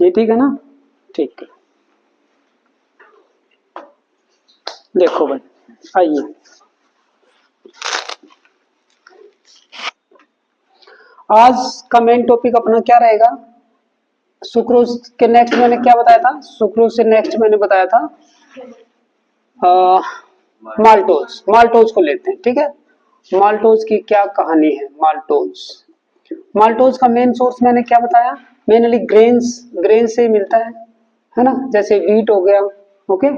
ये ठीक है ना? ठीक है, देखो भाई, आइए आज का मेन टॉपिक अपना क्या रहेगा? सुक्रोज के नेक्स्ट मैंने क्या बताया था? सुक्रोज से नेक्स्ट मैंने बताया था माल्टोज। माल्टोज को लेते हैं, ठीक है। माल्टोज की क्या कहानी है? माल्टोज, माल्टोज का मेन सोर्स मैंने क्या बताया? मेनली ग्रेन से मिलता है ना, जैसे व्हीट हो गया, ओके,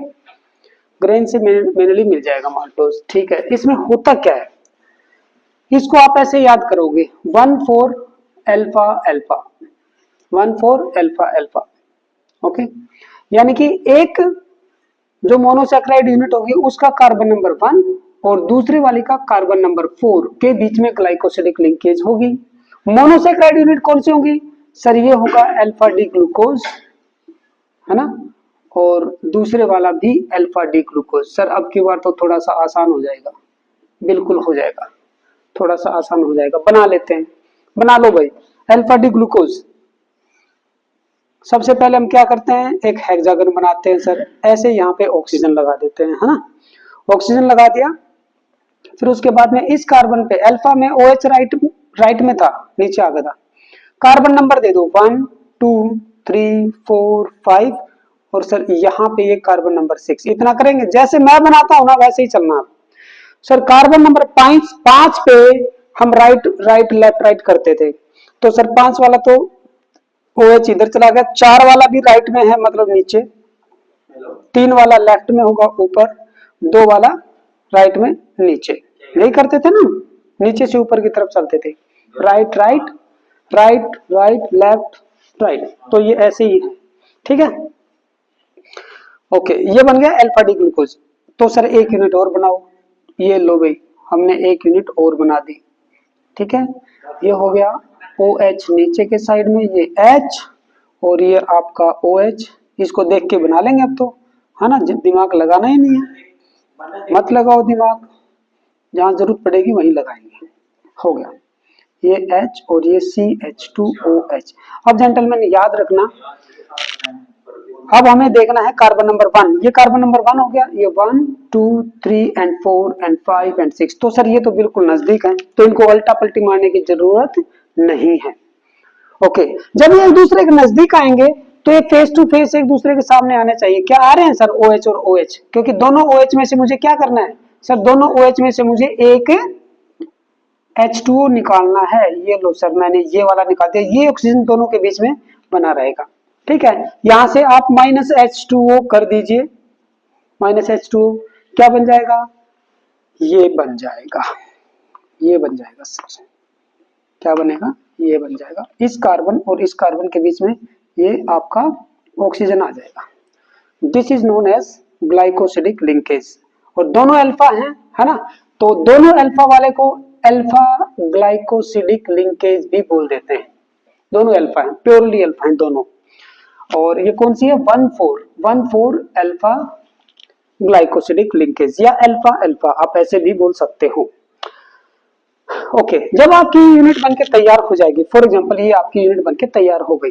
ग्रेन से मेनली मिल जाएगा माल्टोज, ठीक है। इसमें होता क्या है, इसको आप ऐसे याद करोगे, 1,4 alpha alpha, 1,4 alpha alpha, okay. यानी कि एक जो मोनोसैकेराइड यूनिट होगी उसका कार्बन नंबर 1 और दूसरी वाली का कार्बन नंबर 4 के बीच में ग्लाइकोसिडिक लिंकेज होगी। मोनोसैकेराइड यूनिट कौन सी होगी? सर ये होगा अल्फा डी ग्लूकोज, है ना, और दूसरे वाला भी अल्फा डी ग्लूकोज। सर अब की बार तो थोड़ा सा आसान हो जाएगा, बिल्कुल हो जाएगा, थोड़ा सा आसान हो जाएगा, बना लेते हैं, बना लो भाई। अल्फा डी ग्लूकोज, सबसे पहले हम क्या करते हैं, एक हेक्सागन बनाते हैं सर, ऐसे यहाँ पे ऑक्सीजन लगा देते हैं, है ना, ऑक्सीजन लगा दिया। फिर उसके बाद में इस कार्बन पे अल्फा में OH राइट में था, नीचे आ गया था, कार्बन नंबर दे दो 1 2 3 4 5 और सर यहाँ पे ये कार्बन नंबर 6। इतना करेंगे, जैसे मैं बनाता हूं ना वैसे ही चलना आप। सर कार्बन नंबर 5 पे हम राइट राइट लेफ्ट राइट करते थे, तो सर 5 वाला तो OH इधर चला गया, 4 वाला भी राइट में है मतलब नीचे, 3 वाला लेफ्ट में होगा ऊपर, 2 वाला राइट में नीचे, नहीं करते थे ना, नीचे से ऊपर की तरफ चलते थे, right right right right left right, तो ये ऐसे ही है, ठीक है, ओके। ये बन गया अल्फा डी ग्लूकोज। तो सर एक यूनिट और बनाओ, ये लो भाई, हमने एक यूनिट और बना दी, ठीक है। ये हो गया OH नीचे के साइड में, ये H और ये आपका OH, इसको देख के बना लेंगे अब तो, है ना, दिमाग लगाना ही नहीं है, मत लगाओ दिमाग, जहां जरूरत पड़ेगी वहीं लगाएंगे, हो गया ये H और ये CH2OH। अब जेंटलमैन याद रखना, अब हमें देखना है कार्बन नंबर 1, ये कार्बन नंबर 1 हो गया, ये 1 2 3 एंड 4 एंड 5 एंड 6, तो सर ये तो बिल्कुल नजदीक है, तो इनको उल्टा पलटी मारने की जरूरत नहीं है, ओके। जब ये एक दूसरे के नजदीक आएंगे तो ये फेस टू फेस एक दूसरे के सामने आने चाहिए। क्या आ रहे हैं सर? OH और OH, क्योंकि दोनों OH में से मुझे क्या करना है सर? दोनों OH में से मुझे एक H2O निकालना है। ये लो सर, मैंने ये वाला निकाल दिया, ये ऑक्सीजन दोनों के बीच में बना रहेगा, ठीक है। यहां से आप -H2O कर दीजिए, -H2O क्या बन जाएगा? ये बन जाएगा, ये बन जाएगा सर, क्या बनेगा? ये बन जाएगा, इस कार्बन और इस कार्बन के बीच में ये आपका ऑक्सीजन आ जाएगा। This is known as glycosidic linkage, और दोनों अल्फा है ना, तो दोनों अल्फा वाले को अल्फा ग्लाइकोसिडिक लिंकेज भी बोल देते हैं। दोनों अल्फा हैं, प्योरली अल्फा हैं दोनों। और ये कौन सी है? 1,4 अल्फा ग्लाइकोसिडिक लिंकेज या अल्फा अल्फा, आप ऐसे भी बोल सकते हो, ओके। जब आपकी यूनिट बनके तैयार हो जाएगी, फॉर एग्जांपल ये आपकी यूनिट बनके तैयार हो गई,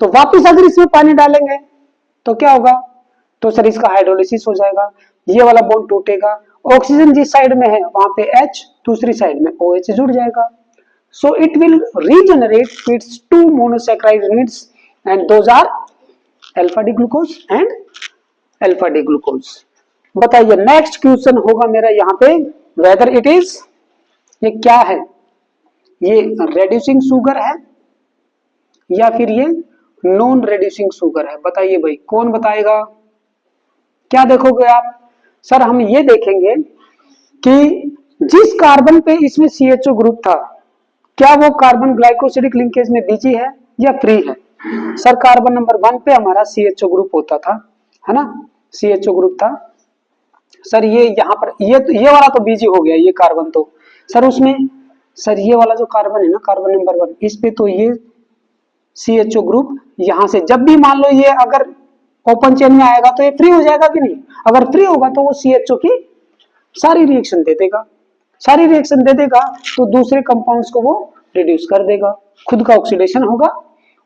तो वापस अगर इसमें पानी डालेंगे तो क्या होगा? तो सर इसका हाइड्रोलिसिस हो जाएगा, ये वाला बॉन्ड टूटेगा, ऑक्सीजन जिस साइड में है वहां पे H, दूसरी साइड में OH जुड़ जाएगा, so it will regenerate its 2 monosaccharide units and those are alpha D glucose and alpha D glucose. बताइए नेक्स्ट क्वेश्चन होगा मेरा यहाँ पे, वेदर इट इज, ये क्या है? ये रेड्यूसिंग शुगर है या फिर ये नॉन रेड्यूसिंग शुगर है? बताइए भाई, कौन बताएगा? क्या देखोगे आप? सर हम ये देखेंगे कि जिस कार्बन पे इसमें CHO ग्रुप था, क्या वो कार्बन ग्लाइकोसिडिक लिंकेज में बिजी है या फ्री है? सर कार्बन नंबर 1 पे हमारा CHO ग्रुप होता था, है ना, CHO ग्रुप था सर। ये यहाँ पर ये वाला तो बिजी हो गया, ये कार्बन तो सर उसमें, सर ये वाला जो कार्बन है ना, कार्बन नंबर 1, इस पे तो ये CHO ग्रुप यहां से जब भी मान लो ये अगर ओपन चेन में आएगा तो ये फ्री हो जाएगा कि नहीं? अगर फ्री होगा तो वो CHO की सारी रिएक्शन दे देगा, सारी रिएक्शन दे देगा, तो दूसरे कंपाउंड्स को वो रिड्यूस कर देगा, खुद का ऑक्सीडेशन होगा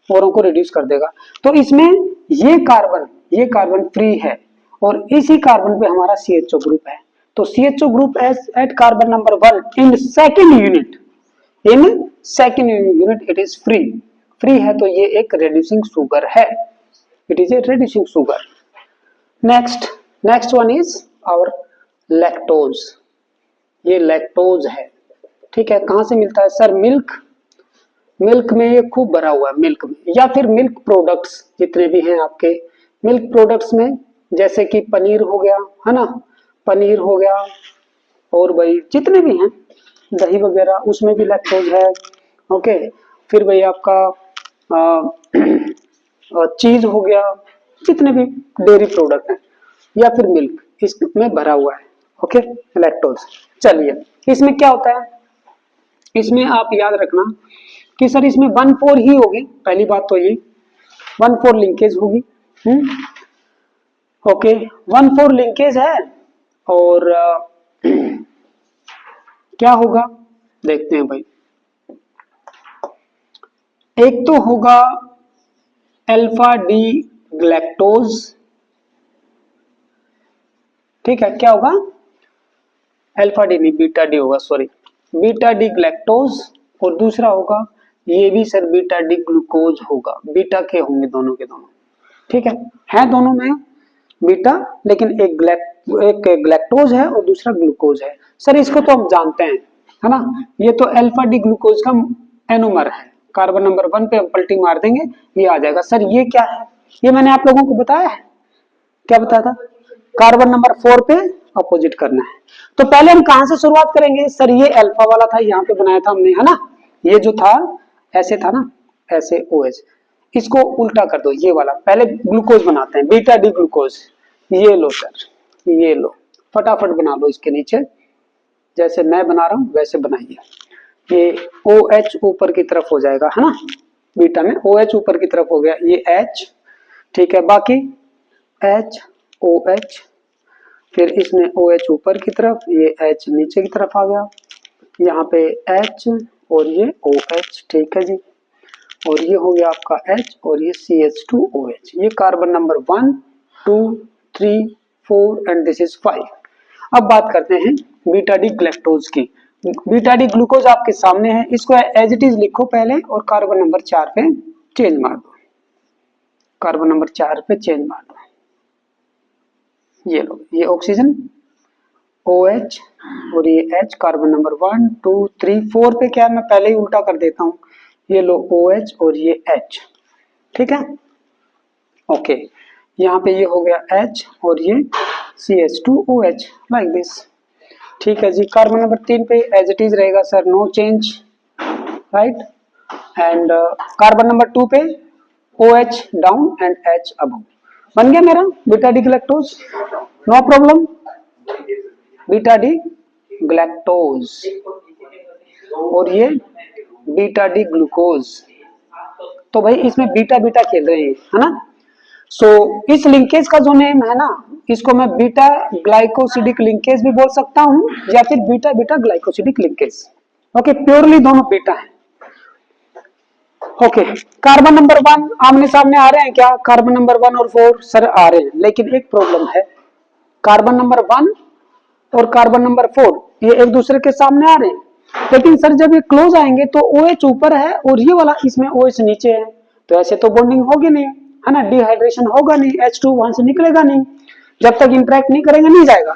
औरों को रिड्यूस कर देगा। तो इसमें ये कार्बन फ्री है और इसी कार्बन पे हमारा CHO ग्रुप है। तो CHO group at carbon number 1 in second unit it is free है, तो ये एक रेड्यूसिंग शुगर है, it is a reducing sugar. Next one is our lactose. ये लैक्टोज है, ठीक है। कहां से मिलता है सर? मिल्क में ये खूब भरा हुआ है, मिल्क में या फिर मिल्क प्रोडक्ट्स जितने भी हैं आपके मिल्क प्रोडक्ट्स में, जैसे कि पनीर हो गया, है ना, पनीर हो गया, और भाई जितने भी हैं दही वगैरह, उसमें भी लैक्टोज है। ओके, फिर भाई आपका चीज हो गया, जितने भी डेयरी प्रोडक्ट हैं या फिर मिल्क, इसमें भरा हुआ है। Okay, lactose. चलिए, इसमें क्या होता है, इसमें आप याद रखना कि सर इसमें 1,4 ही होगी, पहली बात तो ये 1,4 लिंकेज होगी। ओके, 1,4 लिंकेज है। और क्या होगा देखते हैं भाई। एक तो होगा अल्फा डी ग्लैक्टोज, ठीक है। क्या होगा? अल्फा डी नहीं, बीटा डी होगा, सॉरी, बीटा डी ग्लैक्टोज। और दूसरा होगा, ये भी सर बीटा डी ग्लूकोज होगा, बीटा के होंगे दोनों के दोनों, ठीक है दोनों में बीटा, लेकिन एक ग्लैक्टोज है और दूसरा ग्लूकोज है। सर इसको तो हम जानते हैं, है ना, ये तो अल्फा डी ग्लूकोज का एनोमर है, कार्बन नंबर 1 पे हम पलटी मार देंगे ये आ जाएगा। सर ये क्या है? ये मैंने आप लोगों को बताया है, क्या बताया था? कार्बन नंबर 4 पे अपोजिट करना है। तो पहले हम कहां से शुरुआत करेंगे? सर ये अल्फा वाला था, यहाँ पे बनाया था हमने, है ना, ये जो था ऐसे था ना, ऐसे OH, इसको उल्टा कर दो, ये वाला पहले ग्लूकोज बनाते हैं, बीटा डी ग्लूकोज। ये लो सर, ये लो, फटाफट बना लो इसके नीचे, जैसे मैं बना रहा हूं वैसे बनाइए। ये OH ऊपर की तरफ हो जाएगा, है ना, बीटा में OH ऊपर की तरफ हो गया, ये H, ठीक है, बाकी H OH, फिर इसमें OH ऊपर की तरफ, ये H नीचे की तरफ आ गया, यहाँ पे H और ये OH, ठीक है जी, और ये हो गया आपका H और ये CH2OH। ये carbon number 1 2 3 4 and this is 5। अब बात करते हैं बीटा डी ग्लैक्टोज की। बीटा डी ग्लूकोज आपके सामने है, इसको एज इट इज लिखो पहले और कार्बन नंबर 4 पे चेंज मार दो, कार्बन नंबर 4 पे चेंज मार दो। ये लो, ये ऑक्सीजन OH और ये H, कार्बन नंबर 1 2 3 4 पे क्या है, मैं पहले ही उल्टा कर देता हूँ, ये लो OH और ये H, ठीक है। ओके, यहाँ पे ये हो गया H और ये CH2OH लाइक दिस, ठीक है जी। कार्बन नंबर 3 पे एज इट इज रहेगा sir, no change, right. And carbon number 2 पे OH down and H above, बन गया मेरा beta D galactose, no problem, beta D galactose. और ये बीटा डी ग्लूकोज। तो भाई इसमें बीटा बीटा खेल रहे हैं, है ना। सो इस लिंकेज का जो नेम है ना, इसको मैं बीटा ग्लाइकोसिडिक लिंकेज भी बोल सकता हूँ या फिर beta beta glycosidic linkage. Okay, purely दोनों बीटा है। ओके, कार्बन नंबर 1 आमने सामने आ रहे हैं क्या? कार्बन नंबर 1 और 4 सर आ रहे हैं, लेकिन एक प्रॉब्लम है, कार्बन नंबर 1 और कार्बन नंबर 4 ये एक दूसरे के सामने आ रहे हैं, लेकिन सर जब ये क्लोज आएंगे तो OH ऊपर है और ये वाला इसमें OH नीचे है, तो ऐसे तो बॉन्डिंग होगी नहीं, है ना, डिहाइड्रेशन होगा नहीं, H2 वहां से निकलेगा नहीं, जब तक इंटरेक्ट नहीं करेंगे नहीं जाएगा।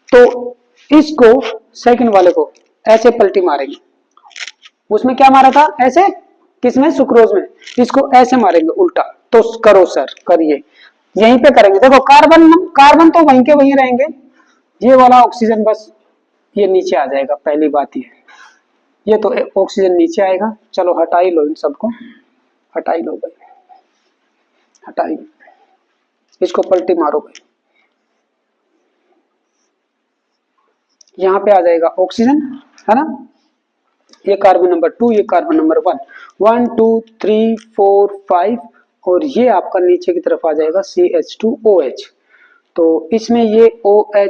तो इसको सेकंड वाले को ऐसे पलटी मारेंगे, उसमें क्या मारा था ऐसे, किसमें? सुक्रोज में, इसको ऐसे मारेंगे उल्टा। तो करो सर, करिए, यहीं पे करेंगे, देखो कार्बन तो वहीं के वहीं रहेंगे, ये वाला ऑक्सीजन बस ये नीचे आ जाएगा, पहली बात ये तो ऑक्सीजन नीचे आएगा। चलो हटा ही लो, इन सबको हटा ही लो भाई, हटा ही, इसको पलटी मारो भाई, यहाँ पे आ जाएगा ऑक्सीजन, है ना, ये कार्बन नंबर 2, ये कार्बन नंबर 1 1 2 3 4 5 और ये आपका नीचे की तरफ आ जाएगा CH2OH। तो इसमें ये OH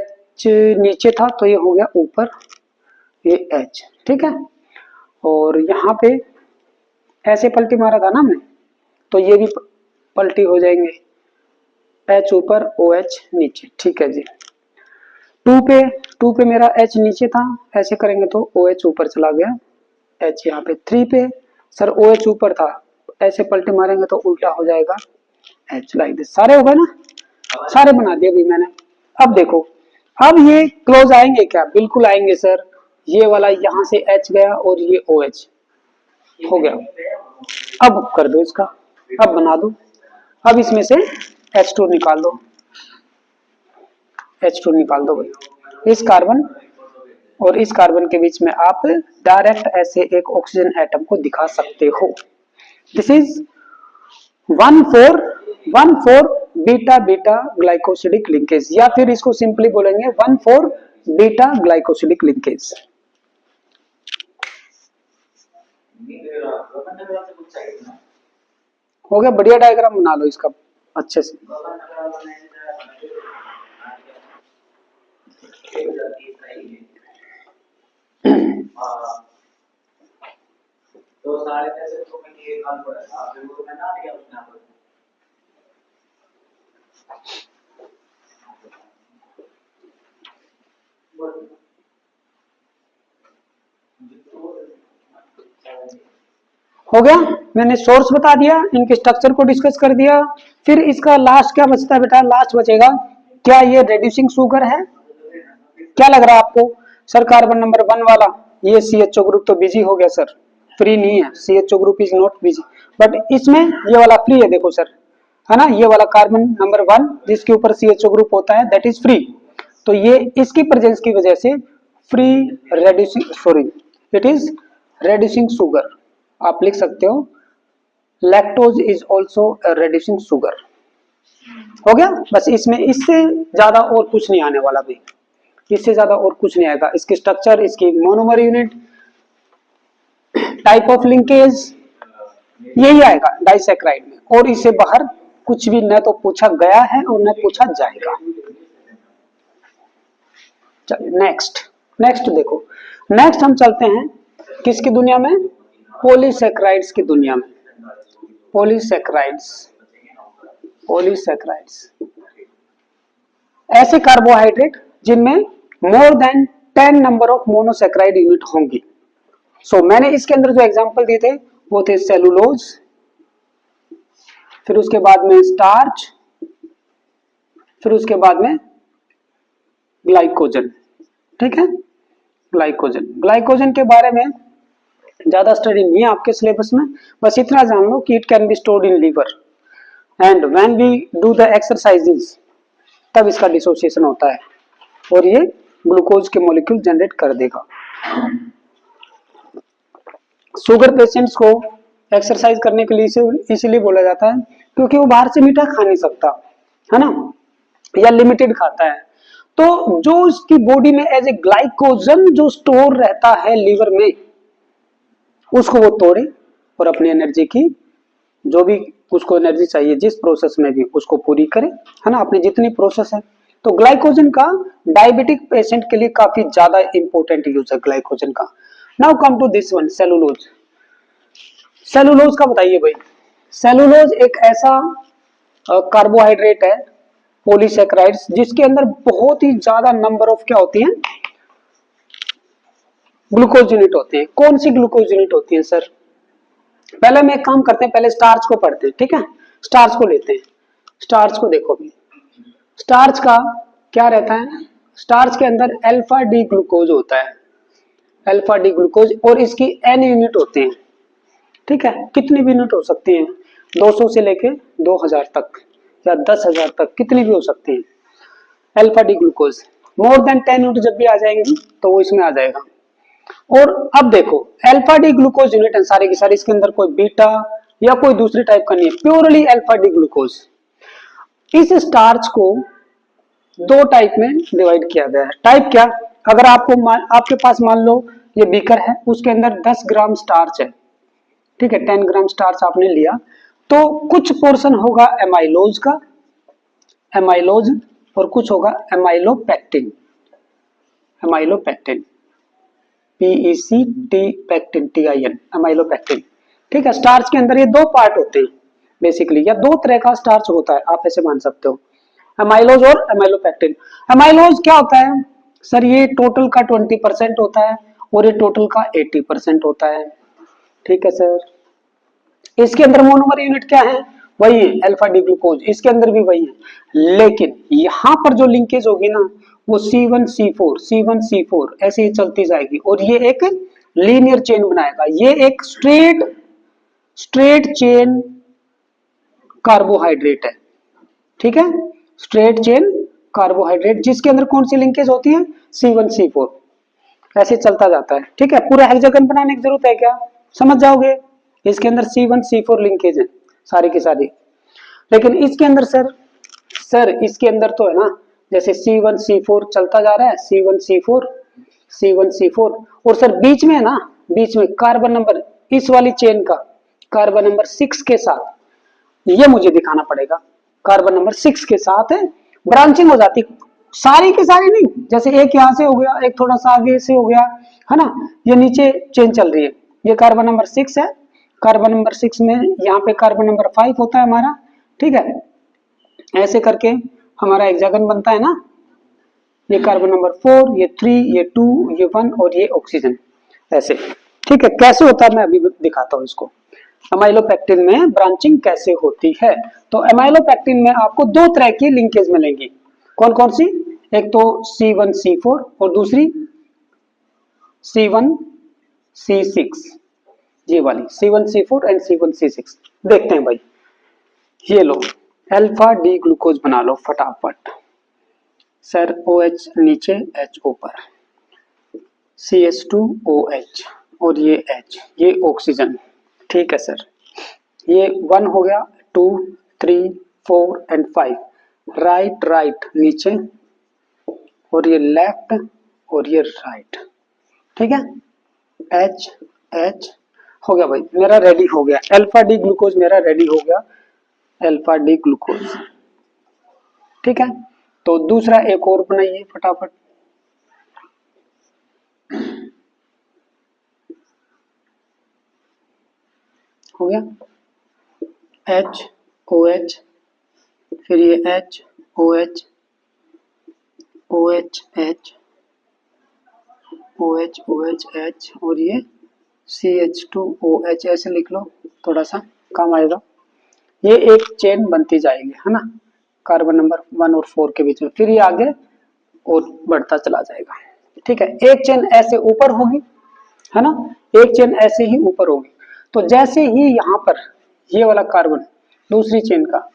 नीचे था तो ये हो गया ऊपर, ये H, ठीक है। और यहाँ पे ऐसे पलटी मारा था ना हमने, तो ये भी पलटी हो जाएंगे, H ऊपर OH नीचे, ठीक है जी। 2 पे मेरा H नीचे था, ऐसे करेंगे तो OH ऊपर चला गया, H यहाँ पे। 3 पे सर OH ऊपर था, ऐसे पलटे मारेंगे तो उल्टा हो जाएगा H, लाइक दिस। सारे हो गए ना, सारे बना दिए अभी मैंने। अब देखो, अब ये क्लोज आएंगे क्या? बिल्कुल आएंगे सर। ये वाला यहाँ से H गया और ये OH हो गया। अब कर दो इसका, अब बना दो। अब इसमें से H2 निकाल दो, H2 निकाल दो भाई। इस कार्बन और इस कार्बन के बीच में आप डायरेक्ट ऐसे एक ऑक्सीजन एटम को दिखा सकते हो। This is 1,4 beta beta glycosidic linkage, या फिर इसको सिंपली बोलेंगे 1,4 बीटा ग्लाइकोसिडिक लिंकेज। हो गया, बढ़िया डायग्राम बना लो इसका अच्छे से। तो सारे पैसे तो मैं ये काम पड़ा था, फिर वो मैं ना दिया उसने आपको। हो गया, मैंने सोर्स बता दिया, इनके स्ट्रक्चर को डिस्कस कर दिया। फिर इसका लास्ट क्या बचता है बेटा? लास्ट बचेगा क्या ये रेड्यूसिंग शुगर है? क्या लग रहा है आपको? सर कार्बन नंबर 1 वाला ये CHO ग्रुप तो बिजी हो गया सर, फ्री नहीं है। CHO group is not busy, but इसमें ये वाला फ्री है, देखो सर, है ना? ये वाला कार्बन नंबर 1 जिसके ऊपर CHO ग्रुप होता है दैट इज फ्री। तो ये इसकी प्रेजेंस की वजह से free reducing, sorry it is reducing sugar. आप लिख सकते हो lactose is also reducing sugar. हो गया, बस इसमें इससे ज्यादा और कुछ नहीं आने वाला भी, इससे ज्यादा और कुछ नहीं आएगा। इसकी स्ट्रक्चर, इसकी monomer unit, type of linkage, यही आएगा डाइसैक्राइड में, और इससे बाहर कुछ भी न तो पूछा गया है और न पूछा जाएगा। चलिए नेक्स्ट देखो, नेक्स्ट हम चलते हैं किसकी दुनिया में? पॉलीसैक्राइड्स की दुनिया में। पॉलीसैक्राइड्स ऐसे कार्बोहाइड्रेट जिनमें more than 10 number of monosaccharide unit होंगी। सो मैंने इसके अंदर जो एग्जांपल दिए थे वो थे सेलुलोज, फिर उसके बाद में स्टार्च, फिर उसके बाद में ग्लाइकोजन। ठीक है, ग्लाइकोजन के बारे में ज्यादा स्टडी नहीं है आपके सिलेबस में, बस इतना जान लो कि it can be stored in liver and when we do the exercises तब इसका डिसोसिएशन होता है और ये ग्लूकोज के मॉलिक्यूल जनरेट कर देगा। शुगर पेशेंट्स को एक्सरसाइज करने के लिए इसीलिए बोला जाता है क्योंकि वो बाहर से मीठा खा नहीं सकता, है ना, या लिमिटेड खाता है। तो जो उसकी बॉडी में एज ए ग्लाइकोजन जो स्टोर रहता है लीवर में, उसको वो तोड़े और अपनी एनर्जी की जो भी उसको एनर्जी चाहिए जिस प्रोसेस में भी उसको पूरी करे, है ना, अपनी जितनी प्रोसेस है। तो ग्लाइकोजन का डायबिटिक पेशेंट के लिए काफी ज्यादा इंपॉर्टेंट यूज है ग्लाइकोजन का। Now come to this one, cellulose. Cellulose का बताइए भाई। सेलुलोज एक ऐसा कार्बोहाइड्रेट है पॉलीसैकेराइड्स जिसके अंदर बहुत ही ज्यादा नंबर ऑफ क्या होती हैं? ग्लूकोज यूनिट होते हैं। कौन सी ग्लूकोज यूनिट होती है सर? पहले हम एक काम करते हैं, पहले स्टार्च को पढ़ते हैं। ठीक है, स्टार्च को लेते हैं। स्टार्च को देखो भी, स्टार्च का क्या रहता है? स्टार्च के अंदर अल्फा डी ग्लूकोज होता है, अल्फा डी ग्लूकोज, और इसकी एन यूनिट होते हैं। ठीक है, कितनी भी यूनिट हो सकती है, 200 से लेके 2000 तक या 10,000 तक, कितनी भी हो सकती है alpha D glucose. More than 10 unit जब भी आ जाएंगी तो वो इसमें आ जाएगा। और अब देखो अल्फा डी ग्लूकोज यूनिट है सारी की सारी, इसके अंदर कोई बीटा या कोई दूसरी टाइप का नहीं है, प्योरली अल्फा डी ग्लूकोज। इस स्टार्च को दो टाइप में डिवाइड किया गया है। टाइप क्या? अगर आपके पास मान लो ये बीकर है, उसके अंदर 10 ग्राम स्टार्च है, ठीक है, 10 ग्राम स्टार्च आपने लिया, तो कुछ पोर्शन होगा एमाइलोज का, एमाइलोज, और कुछ होगा amylopectin, amylopectin, PECT pectin, TIN, amylopectin. ठीक है, स्टार्च के अंदर ये दो पार्ट होते हैं, बेसिकली, या दो तरह का स्टार्च होता है, आप ऐसे मान सकते हो, एमाइलोज और एमाइलोपेक्टिन। एमाइलोज क्या होता है सर, ये टोटल का 20% होता है और ये टोटल का 80% होता है, ठीक है सर। इसके अंदर मोनोमर यूनिट क्या है, वही है अल्फा डी ग्लूकोज, इसके अंदर भी वही है, लेकिन यहां पर जो लिंकेज होगी ना वो C1C4 C1C4 ऐसे ही चलती जाएगी और ये एक लीनियर चेन बनाएगा, ये एक स्ट्रेट चेन कार्बोहाइड्रेट है, ठीक है, स्ट्रेट चेन कार्बोहाइड्रेट जिसके अंदर कौन सी लिंकेज होती है, C1C4, ऐसे चलता जाता है, ठीक है। पूरा हेक्सागन बनाने की जरूरत है क्या, समझ जाओगे, इसके अंदर C1C4 लिंकेज है सारी की सारी। लेकिन इसके अंदर सर इसके अंदर तो है ना, जैसे C1C4 चलता जा रहा है, C1C4 और सर बीच में है ना, बीच में कार्बन नंबर, इस वाली चेन का कार्बन नंबर 6 के साथ, ये मुझे दिखाना पड़ेगा, कार्बन नंबर 6 के साथ ब्रांचिंग हो जाती, सारी की सारी नहीं, जैसे एक यहां से हो गया, एक थोड़ा सा आगे से हो गया, है ना, ये नीचे चेन चल रही है, ये कार्बन नंबर 6 है, कार्बन नंबर 6 में यहाँ पे कार्बन नंबर 5 होता है हमारा, ठीक है, ऐसे करके हमारा हेक्सागन बनता है ना, ये कार्बन नंबर 4, ये 3, ये 2, ये 1 और ये ऑक्सीजन, ऐसे, ठीक है। कैसे होता है मैं अभी दिखाता हूँ इसको, एमाइलोपेक्टिन में ब्रांचिंग कैसे होती है। तो एमाइलोपेक्टिन में आपको दो तरह की लिंकेज मिलेंगी, कौन कौन सी, एक तो C1C4 और दूसरी C1C6, ये वाली C1C4 एंड C1C6। देखते हैं भाई, ये लो अल्फा डी ग्लूकोज बना लो फटाफट, सर OH नीचे H ऊपर, CH2OH और ये H, ये ऑक्सीजन, ठीक है सर। ये 1 हो गया, 2, 3, 4 एंड 5, राइट नीचे और ये लेफ्ट और ये राइट, ठीक है, H हो गया भाई, मेरा रेडी हो गया, अल्फा डी ग्लूकोज मेरा रेडी हो गया, अल्फा डी ग्लूकोज, ठीक है। तो दूसरा एक और बनाइए फटाफट, हो गया HOH, फिर ये HOH OH H OH OH H और ये CH2OH, ऐसे लिख लो, थोड़ा सा काम आएगा, ये एक चेन बनती जाएगी, है ना, कार्बन नंबर 1 और 4 के बीच में, फिर ये आगे और बढ़ता चला जाएगा, ठीक है। एक चेन ऐसे ऊपर होगी, है ना, एक चेन ऐसे ही ऊपर होगी, तो जैसे ही यहाँ पर ये वाला कार्बन दूसरी चेन का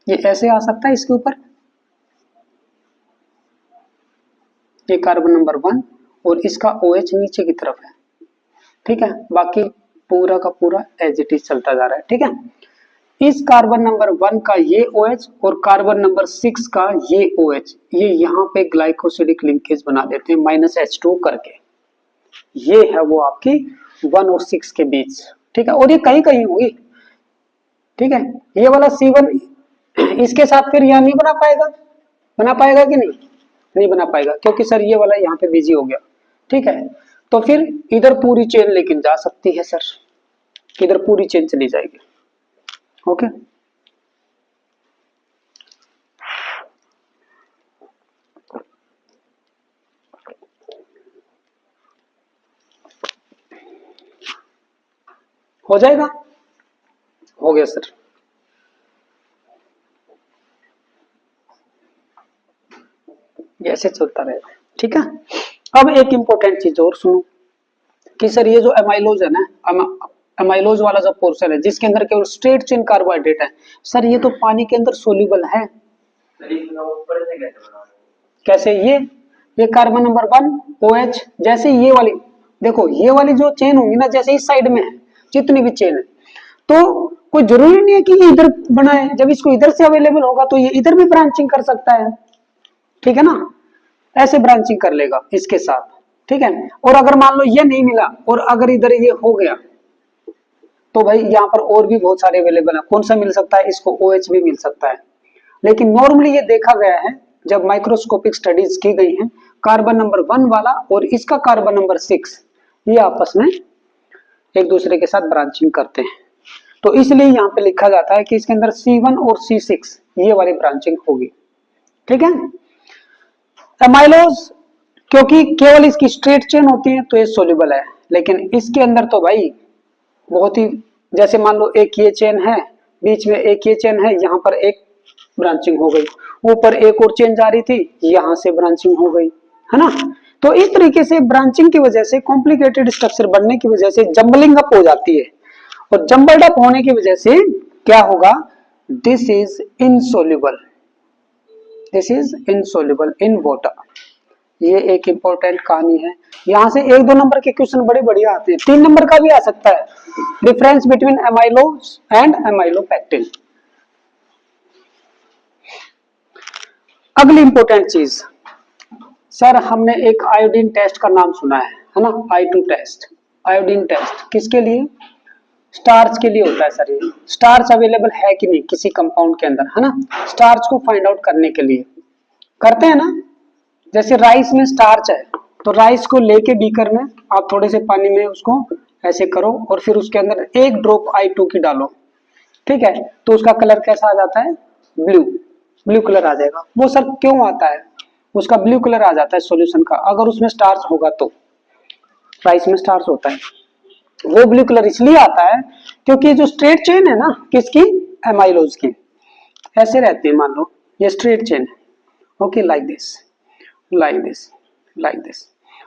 ये ऐसे आ सकता है इसके ऊपर, ये कार्बन नंबर 1 और इसका OH नीचे की तरफ है, ठीक है, बाकी पूरा का पूरा एज इट इज चलता जा रहा है, ठीक है। इस कार्बन नंबर 1 का ये OH और कार्बन नंबर 6 का ये OH, ये यहाँ पे ग्लाइकोसिडिक लिंकेज बना देते हैं -H2 करके, ये है वो आपकी 1 और 6 के बीच, ठीक है, और ये कहीं कहीं होगी, ठीक है। ये वाला C1 इसके साथ फिर यहाँ नहीं बना पाएगा कि नहीं बना पाएगा, क्योंकि सर ये वाला यहाँ पे बिजी हो गया, ठीक है। तो फिर इधर पूरी चेन लेकिन जा सकती है सर, इधर पूरी चेन चली जाएगी, ओके। हो जाएगा, हो गया सर, ऐसे चलता रहेगा, ठीक है। अब एक इंपॉर्टेंट चीज और सुनो कि सर ये जो एमाइलोज है ना, एमाइलोज वाला जो पोर्शन है जिसके अंदर केवल स्ट्रेट चेन कार्बोहाइड्रेट है, सर ये तो पानी के अंदर सोल्यूबल है, कैसे, ये कार्बन नंबर 1 OH, जैसे ये वाली देखो, ये वाली जो चेन होगी ना, जैसे इस साइड में है जितनी भी चेन है, तो कोई जरूरी नहीं है कि ये इधर बनाए, जब इसको इधर से अवेलेबल होगा तो ये इधर भी ब्रांचिंग कर सकता है, ठीक है ना, ऐसे ब्रांचिंग कर लेगा इसके साथ, ठीक है। और अगर मान लो ये नहीं मिला और अगर इधर ये हो गया तो भाई यहाँ पर और भी बहुत सारे अवेलेबल है, कौन सा मिल सकता है, इसको OH भी मिल सकता है, लेकिन नॉर्मली ये देखा गया है जब माइक्रोस्कोपिक स्टडीज की गई हैं, कार्बन नंबर 1 वाला और इसका कार्बन नंबर 6 ये आपस में एक दूसरे के साथ ब्रांचिंग करते हैं। तो इसलिए यहाँ पे लिखा जाता है कि इसके अंदर C1 और C6 ये वाली ब्रांचिंग होगी। ठीक है। एमाइलोज क्योंकि केवल इसकी स्ट्रेट चेन होती है तो ये सोल्यूबल है, लेकिन इसके अंदर तो भाई बहुत ही, जैसे मान लो एक ये चेन है, बीच में एक ये चेन है, यहाँ पर एक ब्रांचिंग हो गई, ऊपर एक और चेन जा रही थी, यहाँ से ब्रांचिंग हो गई, है ना। तो इस तरीके से ब्रांचिंग की वजह से, कॉम्प्लिकेटेड स्ट्रक्चर बनने की वजह से जंबलिंग अप हो जाती है, और जंबल्ड अप होने की वजह से क्या होगा, this is insoluble, this is insoluble in water. ये एक इंपॉर्टेंट कहानी है। यहां से 1-2 नंबर के क्वेश्चन बड़े बढ़िया आते हैं, 3 नंबर का भी आ सकता है, difference between amylose and amylopectin. अगली इंपॉर्टेंट चीज, सर हमने एक आयोडीन टेस्ट का नाम सुना है ना, I2 टेस्ट। आयोडीन टेस्ट किसके लिए, स्टार्च के लिए होता है सर। ये स्टार्च अवेलेबल है कि नहीं किसी कंपाउंड के अंदर, है ना, स्टार्च को फाइंड आउट करने के लिए करते हैं ना। जैसे राइस में स्टार्च है, तो राइस को लेके बीकर में आप थोड़े से पानी में उसको ऐसे करो और फिर उसके अंदर 1 ड्रॉप I2 की डालो, ठीक है, तो उसका कलर कैसा आ जाता है, ब्लू, ब्लू कलर आ जाएगा। वो सर क्यों आता है, उसका ब्लू कलर आ जाता है सॉल्यूशन का, अगर उसमें स्टार्च होगा तो। राइस में स्टार्च होता है, वो ब्लू कलर इसलिए आता है क्योंकि जो स्ट्रेट चेन है ना किसकी, एमाइलोज की, ऐसे रहते हैं, मान लो ये स्ट्रेट चेन है, okay, like this, like this, like this.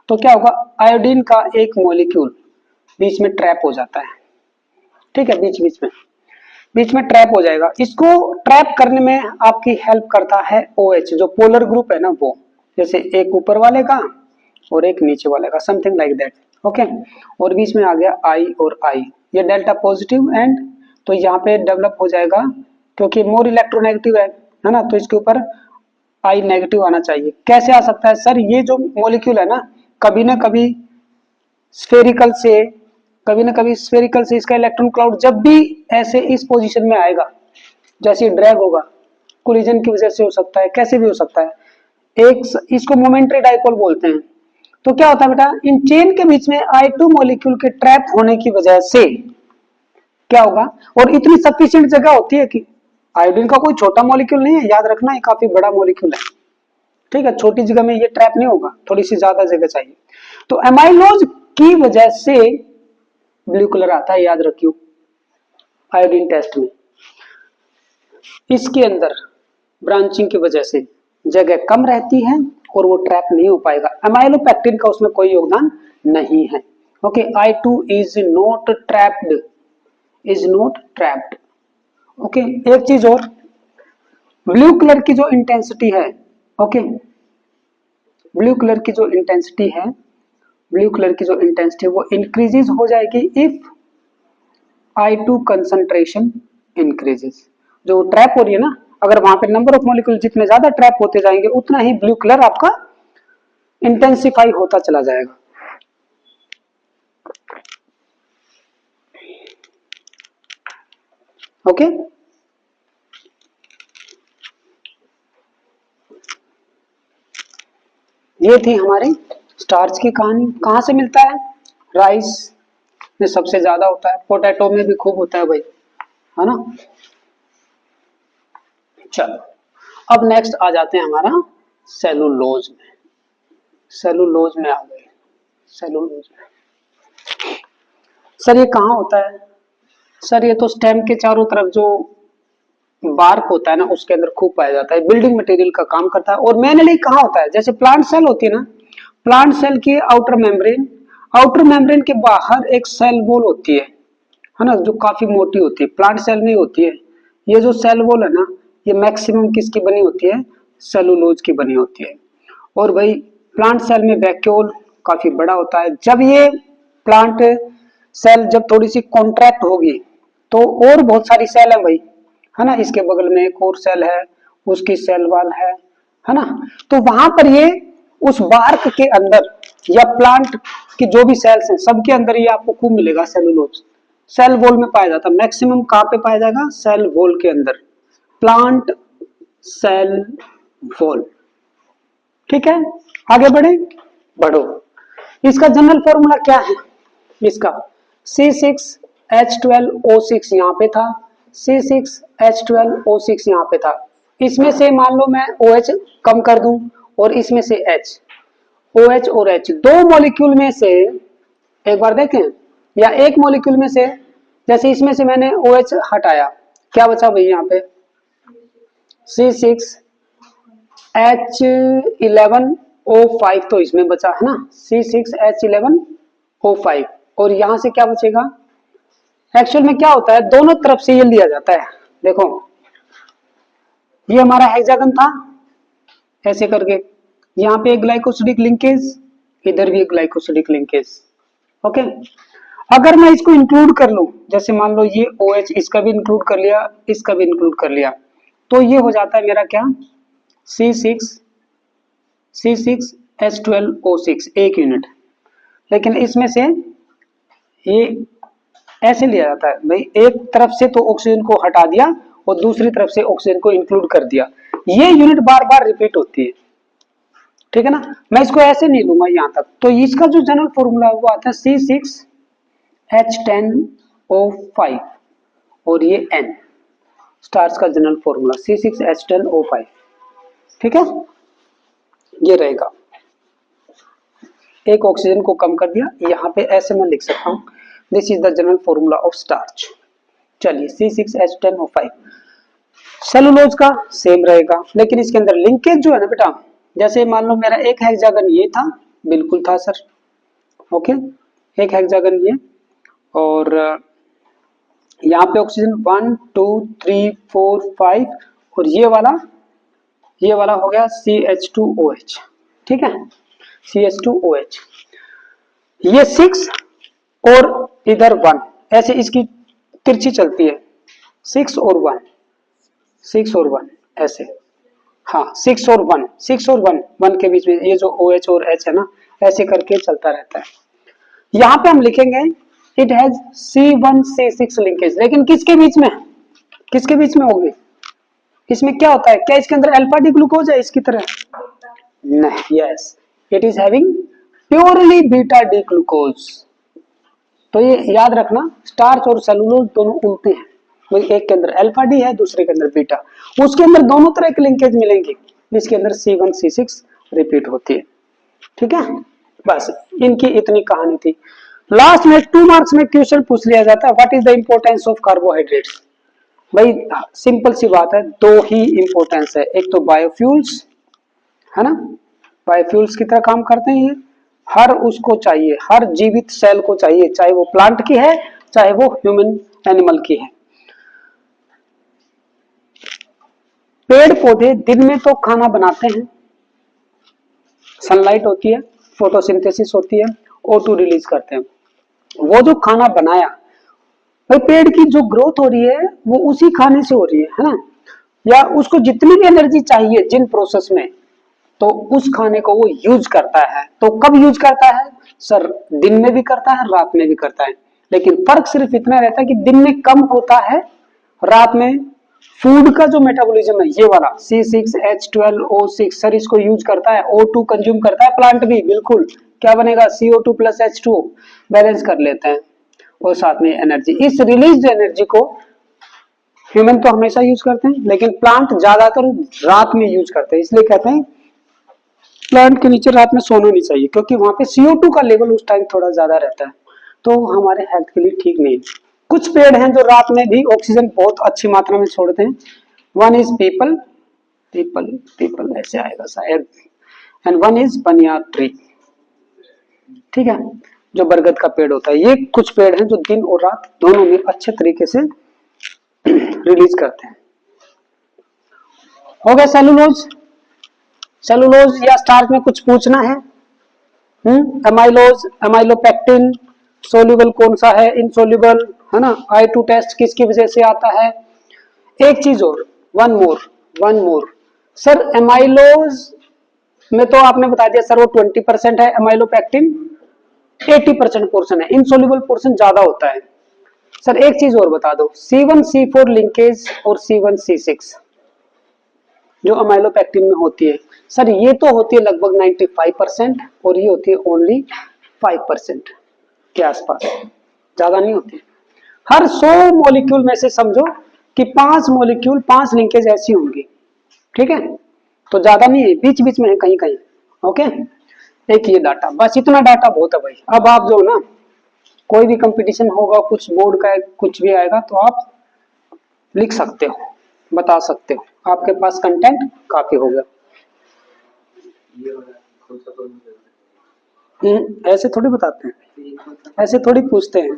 तो क्या होगा, आयोडीन का एक मॉलिक्यूल बीच में ट्रैप हो जाता है, ठीक है, बीच में ट्रैप हो जाएगा। इसको ट्रैप करने में आपकी हेल्प करता है OH, जो पोलर ग्रुप है ना वो, जैसे एक ऊपर वाले का और एक नीचे वाले का, समथिंग लाइक दैट, ओके। और बीच में आ गया I और I, ये डेल्टा पॉजिटिव एंड, तो यहाँ पे डेवलप हो जाएगा क्योंकि मोर इलेक्ट्रोनेगेटिव है ना, तो इसके ऊपर I नेगेटिव आना चाहिए। कैसे आ सकता है सर, ये जो मॉलिक्यूल है ना कभी स्फेरिकल से, कभी ना कभी स्फेरिकल से इसका इलेक्ट्रॉन क्लाउड जब भी ऐसे इस पोजीशन में आएगा, जैसे ड्रैग होगा, कोलिजन की वजह से हो सकता है, कैसे भी हो सकता है, एक इसको मोमेंटरी डाइपोल बोलते हैं। तो क्या होता है बेटा, इन चेन के बीच में I2 मॉलिक्यूल के ट्रैप होने की वजह से क्या होगा, और इतनी सफिशिएंट जगह होती है कि आयोडीन का कोई छोटा मॉलिक्यूल नहीं है, याद रखना ये काफी बड़ा मॉलिक्यूल है, ठीक है, छोटी जगह में ये ट्रैप नहीं होगा, थोड़ी सी ज्यादा जगह चाहिए। तो एमाइलोज की वजह से ब्लू कलर आता है, याद रखियो आयोडीन टेस्ट में। इसके अंदर ब्रांचिंग की वजह से जगह कम रहती है और वो ट्रैप नहीं हो पाएगा, एमाइलोपेक्टिन का उसमें कोई योगदान नहीं है, okay. I2 is not trapped, is not trapped, okay. एक चीज और, ब्लू कलर की जो इंटेंसिटी है, ओके, ब्लू कलर की जो इंटेंसिटी है, ब्लू कलर की जो इंटेंसिटी है वो इंक्रीजेस हो जाएगी इफ I2 कंसंट्रेशन इंक्रीजेस। जो ट्रैप हो रही है ना, अगर वहां पे नंबर ऑफ मॉलिक्यूल जितने ज्यादा ट्रैप होते जाएंगे उतना ही ब्लू कलर आपका इंटेंसिफाई होता चला जाएगा, ओके। ये थी हमारी स्टार्च की कहानी। कहां से मिलता है, राइस में सबसे ज्यादा होता है, पोटैटो में भी खूब होता है भाई, है ना। चलो अब नेक्स्ट आ जाते हैं हमारा सेलुलोज में, सेलुलोज में आ गए, सेलुलोज में सर ये कहाँ होता है, सर ये तो स्टेम के चारों तरफ जो बार्क होता है ना उसके अंदर खूब पाया जाता है, बिल्डिंग मटेरियल का काम करता है। और मेनली कहाँ होता है, जैसे प्लांट सेल होती है ना, प्लांट सेल की आउटर मेम्ब्रेन, आउटर मेम्ब्रेन के बाहर एक सेल वॉल होती है ना, जो काफी मोटी होती है, प्लांट सेल नहीं होती है। ये जो सेल वॉल है ना, ये मैक्सिमम किसकी बनी होती है, सेलुलोज की बनी होती है। और भाई प्लांट सेल में वैक्यूल काफी बड़ा होता है। जब ये प्लांट सेल जब थोड़ी सी कॉन्ट्रैक्ट होगी तो और बहुत सारी सेल है भाई, है ना, इसके बगल में एक और सेल है, उसकी सेल वॉल है ना, तो वहां पर ये उस बार्क के अंदर या प्लांट की जो भी सेल्स हैं सबके अंदर ये आपको खूब मिलेगा सेलुलोज। सेल वॉल में पाया जाता है, मैक्सिमम कहाँ पे पाया जाएगा, सेल वॉल के अंदर, प्लांट सेल वॉल, ठीक है। आगे बढ़े, बढ़ो। इसका जनरल फॉर्मूला क्या है, इसका C6H12O6 यहाँ पे था, C6H12O6 यहाँ पे था। इसमें से मान लो मैं OH कम कर दूं और इसमें से H, OH और H दो मॉलिक्यूल में से एक बार देखें, या एक मॉलिक्यूल में से, जैसे इसमें से मैंने OH हटाया, क्या बचा भाई यहाँ पे C6H11O5 तो इसमें बचा है ना, C6H11O5, और यहां से क्या बचेगा। एक्चुअल में क्या होता है, दोनों तरफ से ये लिया जाता है। देखो ये हमारा हेक्सागन था ऐसे करके, यहाँ पे एक ग्लाइकोसिडिक लिंकेज, इधर भी एक ग्लाइकोसिडिक लिंकेज। ओके, अगर मैं इसको इंक्लूड कर लूं, जैसे मान लो ये OH इसका भी इंक्लूड कर लिया, इसका भी इंक्लूड कर लिया, तो ये हो जाता है मेरा क्या C6H12O6 एक यूनिट। लेकिन इसमें से ये ऐसे लिया जाता है भाई, एक तरफ से तो ऑक्सीजन को हटा दिया और दूसरी तरफ से ऑक्सीजन को इंक्लूड कर दिया, ये यूनिट बार बार रिपीट होती है, ठीक है ना। मैं इसको ऐसे नहीं लूंगा यहां तक, तो इसका जो जनरल फॉर्मूला वो आता है C6H10O5 और ये N स्टार्स का जनरल फॉर्मूला C6H10O5, ठीक है, ये रहेगा। एक ऑक्सीजन को कम कर दिया, यहाँ पे ऐसे मैं लिख सकता हूँ, this is the general formula of starch. चलिए C6H10O5। सेलुलोज का सेम रहेगा, लेकिन इसके अंदर लिंकेज जो है ना बेटा, जैसे मान लो मेरा एक हेक्सागन ये था, बिल्कुल था सर, ओके, एक हेक्सागन ये, और यहाँ पे ऑक्सीजन 1 2 3 4 5, और ये वाला हो गया CH2OH, ठीक है, CH2OH, ये 6 और इधर 1, ऐसे इसकी तिरछी चलती है, 6 और 1, 6 और 1 ऐसे, हाँ 6 और 1, 6 और 1 के बीच में ये जो OH और H है ना, ऐसे करके चलता रहता है। यहाँ पे हम लिखेंगे इट हैज C1C6 लिंकेज, लेकिन किसके बीच में होगी, इसमें क्या होता है, क्या इसके अंदर अल्फा डी ग्लूकोज है इसकी तरह, नहीं, yes, it is having purely beta D glucose. तो ये याद रखना, स्टार्च और सेलुलोज दोनों उल्टे हैं, एक के अंदर अल्फा डी है, दूसरे के अंदर बीटा, उसके अंदर दोनों तरह के लिंकेज मिलेंगे, जिसके अंदर C1C6 रिपीट होती है, ठीक है। बस इनकी इतनी कहानी थी। लास्ट में 2 मार्क्स में क्वेश्चन पूछ लिया जाता है, what is the importance of carbohydrates. भाई सिंपल सी बात है, दो ही इंपॉर्टेंस है, एक तो बायोफ्यूल्स है ना, बायोफ्यूल्स की तरह काम करते हैं ये, हर उसको चाहिए, हर जीवित सेल को चाहिए, चाहे वो प्लांट की है चाहे वो ह्यूमन एनिमल की है। पेड़ पौधे दिन में तो खाना बनाते हैं, सनलाइट होती है, फोटोसिंथेसिस होती है, O2 रिलीज करते हैं, वो जो खाना बनाया, भाई पेड़ की जो ग्रोथ हो रही है वो उसी खाने से हो रही है ना, या उसको जितनी भी एनर्जी चाहिए जिन प्रोसेस में, तो उस खाने को वो यूज करता है। तो कब यूज करता है सर, दिन में भी करता है, रात में भी करता है, लेकिन फर्क सिर्फ इतना रहता है कि दिन में कम होता है, रात में फूड का जो मेटाबॉलिज्म है ये वाला C6H12O6 सर इसको यूज करता है, O2 कंज्यूम करता है प्लांट भी, बिल्कुल, क्या बनेगा CO2 प्लस H2O, बैलेंस कर लेते हैं, और साथ में एनर्जी, इस रिलीज एनर्जी को ह्यूमन तो हमेशा यूज करते हैं, लेकिन प्लांट ज्यादातर रात में यूज करते हैं, इसलिए कहते हैं प्लांट के नीचे रात में सोना नहीं चाहिए, क्योंकि वहां पे CO2 का लेवल उस टाइम थोड़ा ज्यादा रहता है, तो हमारे हेल्थ के लिए ठीक नहीं। कुछ पेड़ हैं जो रात में भी ऑक्सीजन बहुत अच्छी मात्रा में छोड़ते हैं, वन इज पीपल, पीपल ऐसे आएगा शायद, एंड वन इज बनिया ट्री, ठीक है, जो बरगद का पेड़ होता है। ये कुछ पेड़ हैं जो दिन और रात दोनों में अच्छे तरीके से रिलीज करते हैं। हो गया सेलुलोज या स्टार्च में कुछ पूछना है, एमाइलोज, एमाइलोपेक्टिन, सोल्यूबल कौन सा है, इनसोल्यूबल है ना, I2 टेस्ट किसकी वजह से आता है। एक चीज और, वन मोर सर, एमाइलोज में तो आपने बता दिया सर वो 20% है, एमाइलोपेक्टिन 80% पोर्शन है, इनसोल्यूबल पोर्शन ज्यादा होता है। सर एक चीज और बता दो, C1C4 लिंकेज और C1C6 जो अमाइलोपेक्टिन में होती है सर, ये तो होती है लगभग 95% और ये होती है ओनली 5% के आसपास। ज्यादा नहीं होती। हर 100 मॉलिक्यूल में से समझो कि 5 मॉलिक्यूल 5 लिंकेज ऐसी होंगी, ठीक है, तो ज्यादा नहीं है, बीच बीच में है कहीं कहीं। ओके, एक ये डाटा, बस इतना डाटा बहुत है भाई। अब आप जो ना कोई भी कंपटीशन होगा, कुछ बोर्ड का कुछ भी आएगा तो आप लिख सकते हो, बता सकते हो, आपके पास कंटेंट काफी हो गया। ऐसे थोड़ी बताते हैं, ऐसे थोड़ी पूछते हैं।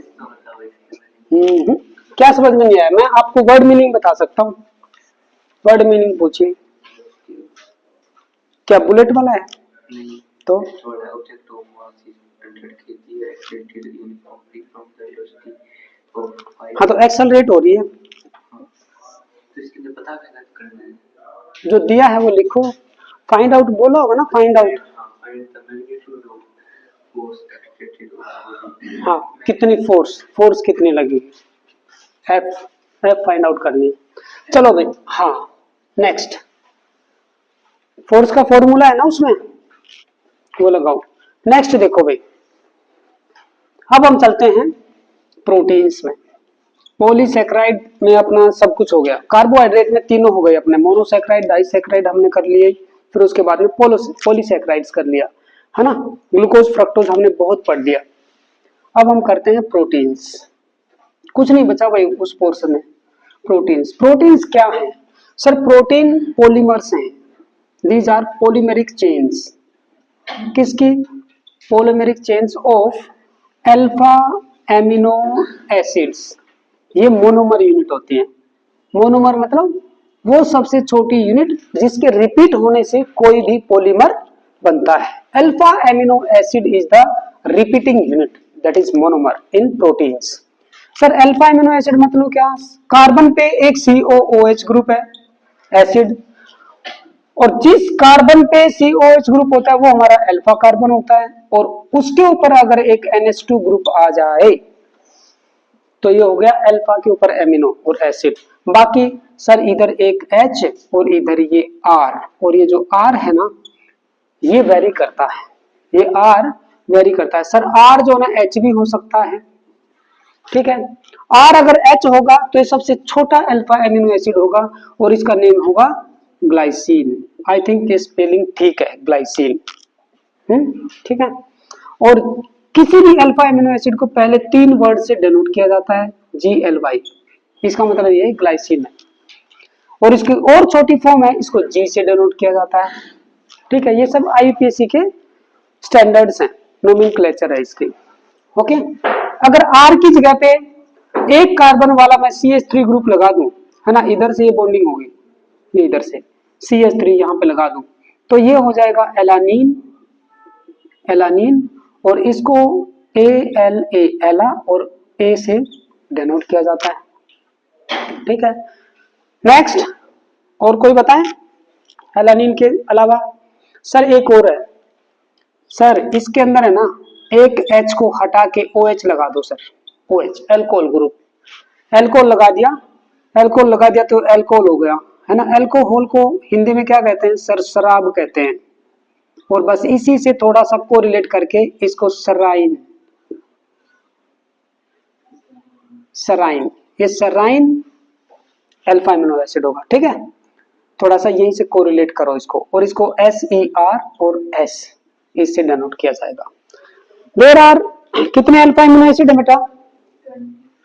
क्या समझ में नहीं आया? मैं आपको वर्ड मीनिंग बता सकता हूँ, वर्ड मीनिंग पूछिए। क्या बुलेट वाला है? तो हाँ, तो एक्सेलरेट हो रही है, जो दिया है वो लिखो। फाइंड आउट बोला होगा ना, फाइंड आउट। हाँ, कितनी फोर्स, फोर्स कितनी लगी, एफ, एफ फाइंड आउट करनी है। चलो भाई, हाँ नेक्स्ट, फोर्स का फॉर्मूला है ना उसमें, वो लगाओ। नेक्स्ट देखो भाई, अब हम चलते हैं प्रोटीन्स में। पॉलीसैकेराइड में अपना सब कुछ हो गया, कार्बोहाइड्रेट में तीनों हो गए अपने, मोनोसैकेराइड, डाइसैकेराइड हमने कर लिए, फिर उसके बाद में पॉलीसैकेराइड्स कर लिया, है ना। ग्लूकोज फ्रक्टोज हमने बहुत पढ़ लिया। अब हम करते हैं प्रोटीन्स, कुछ नहीं बचा भाई उस पोर्शन में। प्रोटीन्स, प्रोटीन्स क्या है सर? प्रोटीन पॉलीमर्स हैं, दीज आर पॉलीमेरिक चेन्स। किसकी? Polymeric chains of alpha amino acids. ये मोनोमर यूनिट होती है। मोनोमर मतलब वो सबसे छोटी यूनिट जिसके रिपीट होने से कोई भी पॉलीमर बनता है। Alpha amino acid is the repeating unit, that is monomer in proteins. Sir alpha amino acid मतलब क्या? कार्बन पे एक COOH ग्रुप है, एसिड, और जिस कार्बन पे COH ग्रुप होता है वो हमारा अल्फा कार्बन होता है, और उसके ऊपर अगर एक NH2 ग्रुप आ जाए तो ये हो गया अल्फा के ऊपर एमिनो और एसिड। बाकी सर इधर एक H और इधर ये R, और ये जो R है ना ये वेरी करता है, ये R वेरी करता है। सर R जो ना H भी हो सकता है, ठीक है। R अगर H होगा तो ये सबसे छोटा अल्फा एमिनो एसिड होगा और इसका नेम होगा ग्लाइसिन। आई थिंक ये स्पेलिंग ठीक है, ग्लाइसिन, ठीक है। और किसी भी अल्फा एमिनो एसिड को पहले 3 वर्ड से डिनोट किया जाता है, GLY, इसका मतलब ये ग्लाइसिन है। और इसकी और छोटी फॉर्म है, इसको G से डिनोट किया जाता है, ठीक है। ये सब IUPAC के स्टैंडर्ड्स हैं, नोमेनक्लेचर है इसकी। ओके, अगर R की जगह पे एक कार्बन वाला मैं CH3 ग्रुप लगा दूं, है ना, इधर से ये बॉन्डिंग होगी, ये इधर से CH3 यहाँ पे लगा दूं तो ये हो जाएगा एलानीन, एलानीन, और इसको ALA, एला, और A से डिनोट किया जाता है, ठीक है। नेक्स्ट, और कोई बताएं एलानीन के अलावा? सर एक और है सर, इसके अंदर है ना एक H को हटा के OH लगा दो sir, OH alcohol group, alcohol लगा दिया, एल्कोहल लगा दिया तो एल्कोहल हो गया, है ना। एल्कोहल को हिंदी में क्या कहते हैं सर? शराब कहते हैं। और बस इसी से थोड़ा सा कोरिलेट करके इसको सराइन, सराइन, ये सराइन अल्फा एमिनो एसिड होगा, ठीक है। थोड़ा सा यहीं से कोरिलेट करो इसको, और इसको SER और S इससे डिनोट किया जाएगा। देयर आर कितने अल्फा एमिनो एसिड है बेटा?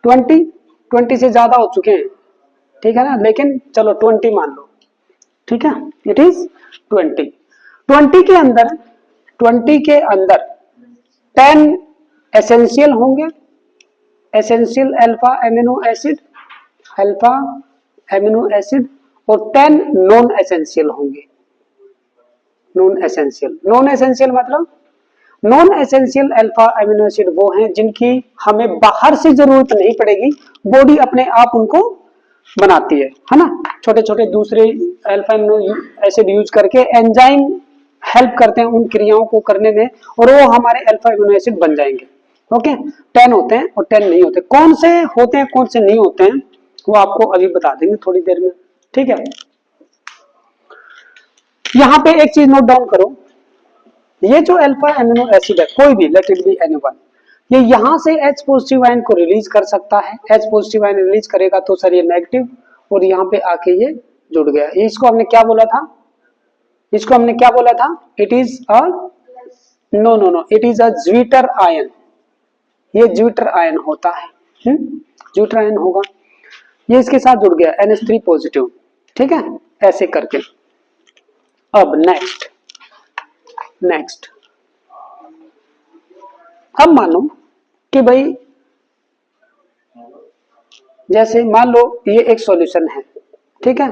20 से ज्यादा हो चुके हैं, ठीक है ना, लेकिन चलो 20 मान लो, ठीक है। इट इज 20 के अंदर, 20 के अंदर 10 एसेंशियल होंगे, essential alpha amino acid, alpha amino acid, और 10 नॉन एसेंशियल होंगे, नॉन एसेंशियल। नॉन एसेंशियल मतलब non essential alpha amino acid वो हैं जिनकी हमें बाहर से जरूरत नहीं पड़ेगी, बॉडी अपने आप उनको बनाती है ना। छोटे छोटे दूसरे अल्फा एमिनो एसिड यूज करके एंजाइम हेल्प करते हैं उन क्रियाओं को करने में, और वो हमारे अल्फा एमिनो एसिड बन जाएंगे। ओके, 10 होते हैं और 10 नहीं होते। कौन से होते हैं कौन से नहीं होते हैं वो आपको अभी बता देंगे थोड़ी देर में, ठीक है। यहां पे एक चीज नोट डाउन करो, ये जो अल्फा एमिनो एसिड है, कोई भी, लेट इट बी एनीवन, ये यहां से H पॉजिटिव आयन को रिलीज कर सकता है, H पॉजिटिव आयन रिलीज करेगा तो सर ये नेगेटिव, और यहाँ पे आके ये जुड़ गया। ये इसको हमने क्या बोला था, इसको हमने क्या बोला था, it is a no, it is a zwitter ion, ये ज्विटर आयन होता है, ज्विटर आयन होगा। ये इसके साथ जुड़ गया NH3 पॉजिटिव, ठीक है, ऐसे करके। अब नेक्स्ट अब मानो कि भाई जैसे मान लो ये एक सॉल्यूशन है, ठीक है,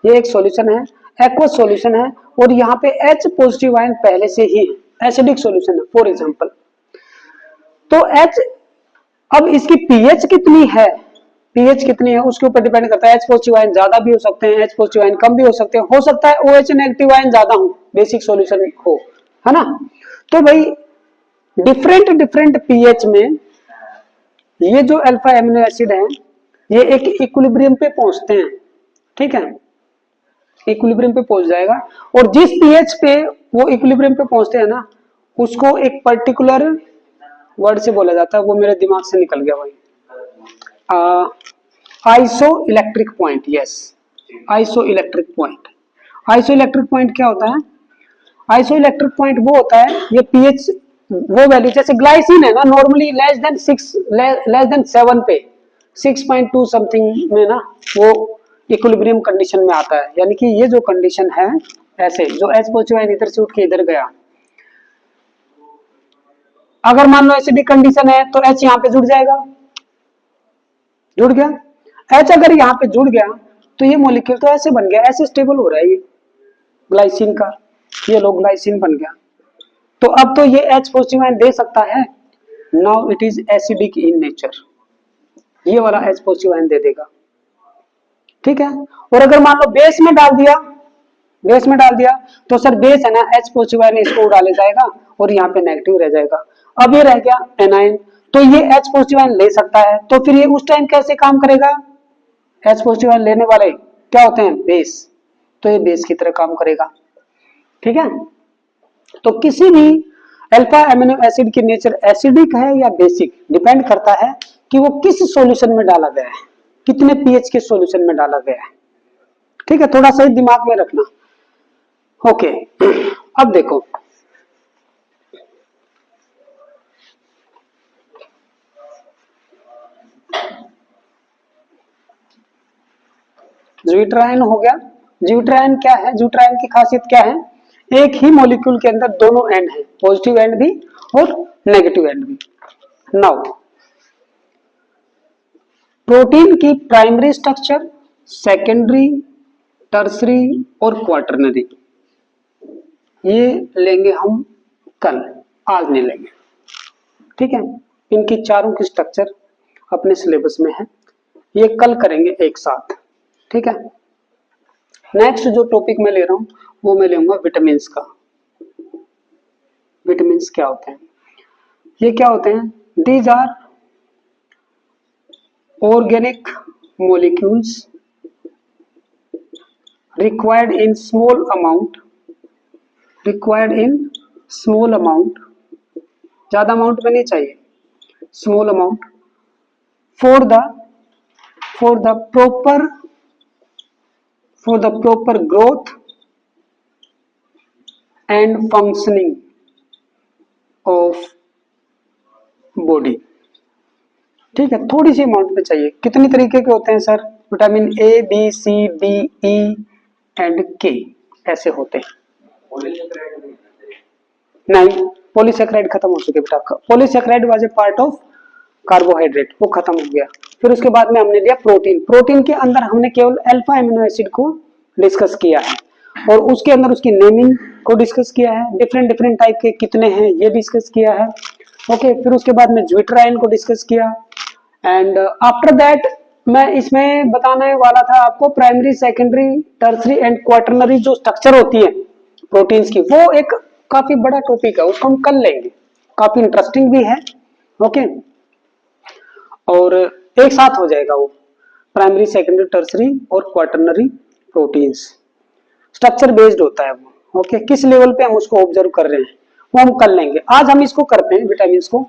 ये एक सॉल्यूशन है, एक्वस सॉल्यूशन है, और यहाँ पे H पॉजिटिव आयन पहले से ही एसिडिक सॉल्यूशन है फॉर एग्जांपल। तो H, अब इसकी pH कितनी है, pH कितनी है उसके ऊपर डिपेंड करता है। H पॉजिटिव आयन ज्यादा भी हो सकते हैं, H पॉजिटिव आयन कम भी हो सकते हैं, हो सकता है OH नेगेटिव आयन ज्यादा हो, बेसिक सॉल्यूशन हो, है ना। तो भाई डिफरेंट pH में ये जो अल्फा एमिनो एसिड है ये एक इक्विलिब्रियम पे पहुंचते हैं, ठीक है, इक्विलिब्रियम पे पहुंच जाएगा, और जिस pH पे वो इक्विलिब्रियम पे पहुंचते हैं ना, उसको एक पर्टिकुलर वर्ड से बोला जाता है, वो मेरे दिमाग से निकल गया भाई, iso electric point. Yes, iso electric point. Iso electric point क्या होता है, आइसो इलेक्ट्रिक पॉइंट वो होता है, ये pH वो वैल्यू, जैसे ग्लाइसिन है ना, नॉर्मली लेस देन 7 पे 6.2 समथिंग में ना वो इक्विलिब्रियम कंडीशन में आता है, यानी कि ये जो कंडीशन है ऐसे, जो H पॉजिटिव आयन इधर से उठ के इधर गया, अगर मान लो एसिडिक कंडीशन है तो H यहाँ पे जुड़ जाएगा, जुड़ गया। H अगर यहाँ पे जुड़ गया तो ये मॉलिक्यूल तो ऐसे बन गया, ऐसे स्टेबल हो रहा है ये ग्लाइसिन का, ये लो ग्लाइसिन बन गया। तो अब तो ये H पॉजिटिव आयन दे सकता है, now it is acidic in nature, ये वाला H पॉजिटिव आयन दे देगा, ठीक है। और अगर मान लो बेस में डाल दिया, बेस में डाल दिया तो सर बेस है ना, H पॉजिटिव आयन इसको उड़ा ले जाएगा और यहाँ पे नेगेटिव रह जाएगा। अब ये रह गया एनायन, तो ये H पॉजिटिव आयन ले सकता है, तो फिर ये उस टाइम कैसे काम करेगा, H पॉजिटिव आयन लेने वाले क्या होते हैं, बेस, तो ये बेस की तरह काम करेगा, ठीक है। तो किसी भी अल्फा एमिनो एसिड की नेचर एसिडिक है या बेसिक, डिपेंड करता है कि वो किस सॉल्यूशन में डाला गया है, कितने pH के सॉल्यूशन में डाला गया है, ठीक है, थोड़ा सा दिमाग में रखना। ओके, अब देखो ज्विट्रायन हो गया। ज्विट्रायन क्या है, ज्विट्रायन की खासियत क्या है, एक ही मॉलिक्यूल के अंदर दोनों एंड है, पॉजिटिव एंड भी और नेगेटिव एंड भी। नाउ प्रोटीन की प्राइमरी स्ट्रक्चर, सेकेंडरी, टर्सरी और क्वार्टरनरी, ये लेंगे हम कल, आज नहीं लेंगे, ठीक है। इनकी चारों की स्ट्रक्चर अपने सिलेबस में है, ये कल करेंगे एक साथ, ठीक है। नेक्स्ट जो टॉपिक मैं ले रहा हूं वो मैं लूंगा विटामिन का। विटामिन क्या होते हैं, ये क्या होते हैं, these are organic molecules required in small amount, ज्यादा अमाउंट में नहीं चाहिए, small amount, for the proper growth and functioning of body, ठीक है। थोड़ी सी अमाउंट में चाहिए। कितनी तरीके के होते हैं sir, vitamin A, B, C, D, E and K ऐसे होते हैं। नहीं, पॉलीसेकेराइड खत्म हो चुके बेटा, polysaccharide was a part of carbohydrate, वो खत्म हो गया। फिर उसके बाद में हमने लिया प्रोटीन। प्रोटीन के अंदर हमने केवल अल्फा एमिनो एसिड को डिस्कस किया है, और उसके अंदर उसकी नेमिंग को डिस्कस किया है, डिफरेंट टाइप के कितने हैं ये डिस्कस किया है, ओके। फिर उसके बाद में ज्विट्रायन को डिस्कस किया, एंड आफ्टर दैट मैं इसमें बताने वाला था आपको primary, secondary, tertiary and quaternary जो स्ट्रक्चर होती है प्रोटीन्स की, वो एक काफी बड़ा टॉपिक है, उसको हम कल लेंगे, काफी इंटरेस्टिंग भी है, ओके। और एक साथ हो जाएगा वो, प्राइमरी, सेकेंडरी, टर्सरी और क्वार्टरनरी प्रोटीन्स, स्ट्रक्चर बेस्ड होता है वो, ओके। किस लेवल पे हम उसको ऑब्जर्व कर रहे हैं वो हम कल लेंगे। आज हम इसको करते हैं विटामिन को।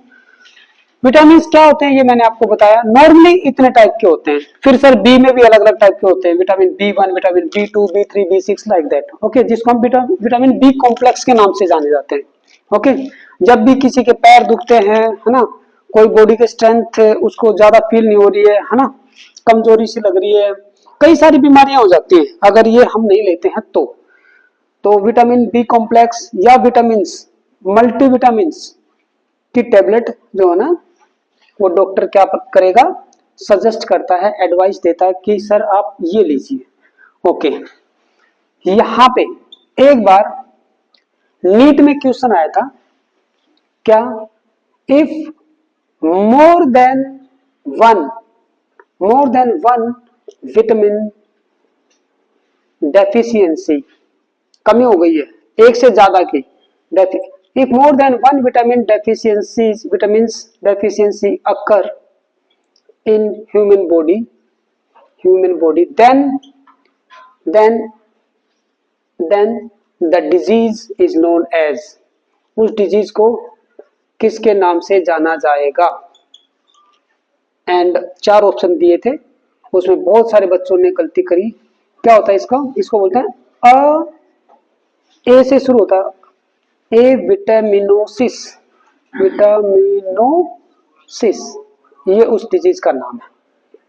विटामिन क्या होते हैं ये मैंने आपको बताया, नॉर्मली इतने टाइप के होते हैं। फिर सर बी में भी अलग अलग टाइप के होते हैं, vitamin B1, vitamin B2, B3, B6 like that. Okay, जिसको हम विटामिन बी कॉम्प्लेक्स के नाम से जाने जाते हैं। ओके, जब भी किसी के पैर दुखते हैं, है ना, कोई बॉडी के स्ट्रेंथ उसको ज्यादा फील नहीं हो रही है ना, कमजोरी सी लग रही है, कई सारी बीमारियां हो जाती हैं अगर ये हम नहीं लेते हैं तो विटामिन बी कॉम्प्लेक्स या विटामिन मल्टीविटामिन की टेबलेट जो है ना, वो डॉक्टर क्या करेगा, सजेस्ट करता है, एडवाइस देता है कि सर आप ये लीजिए। ओके, यहां पे एक बार नीट में क्वेश्चन आया था, क्या if more than one vitamin deficiency, कमी हो गई है एक से ज्यादा की, if more than one vitamins deficiency occur in human body then the disease is known as, उस डिजीज को किसके नाम से जाना जाएगा। एंड 4 ऑप्शन दिए थे, उसमें बहुत सारे बच्चों ने गलती करी। क्या होता है इसको बोलते हैं ए से शुरू होता है, ए विटामिनोसिस, ये उस डिजीज का नाम है।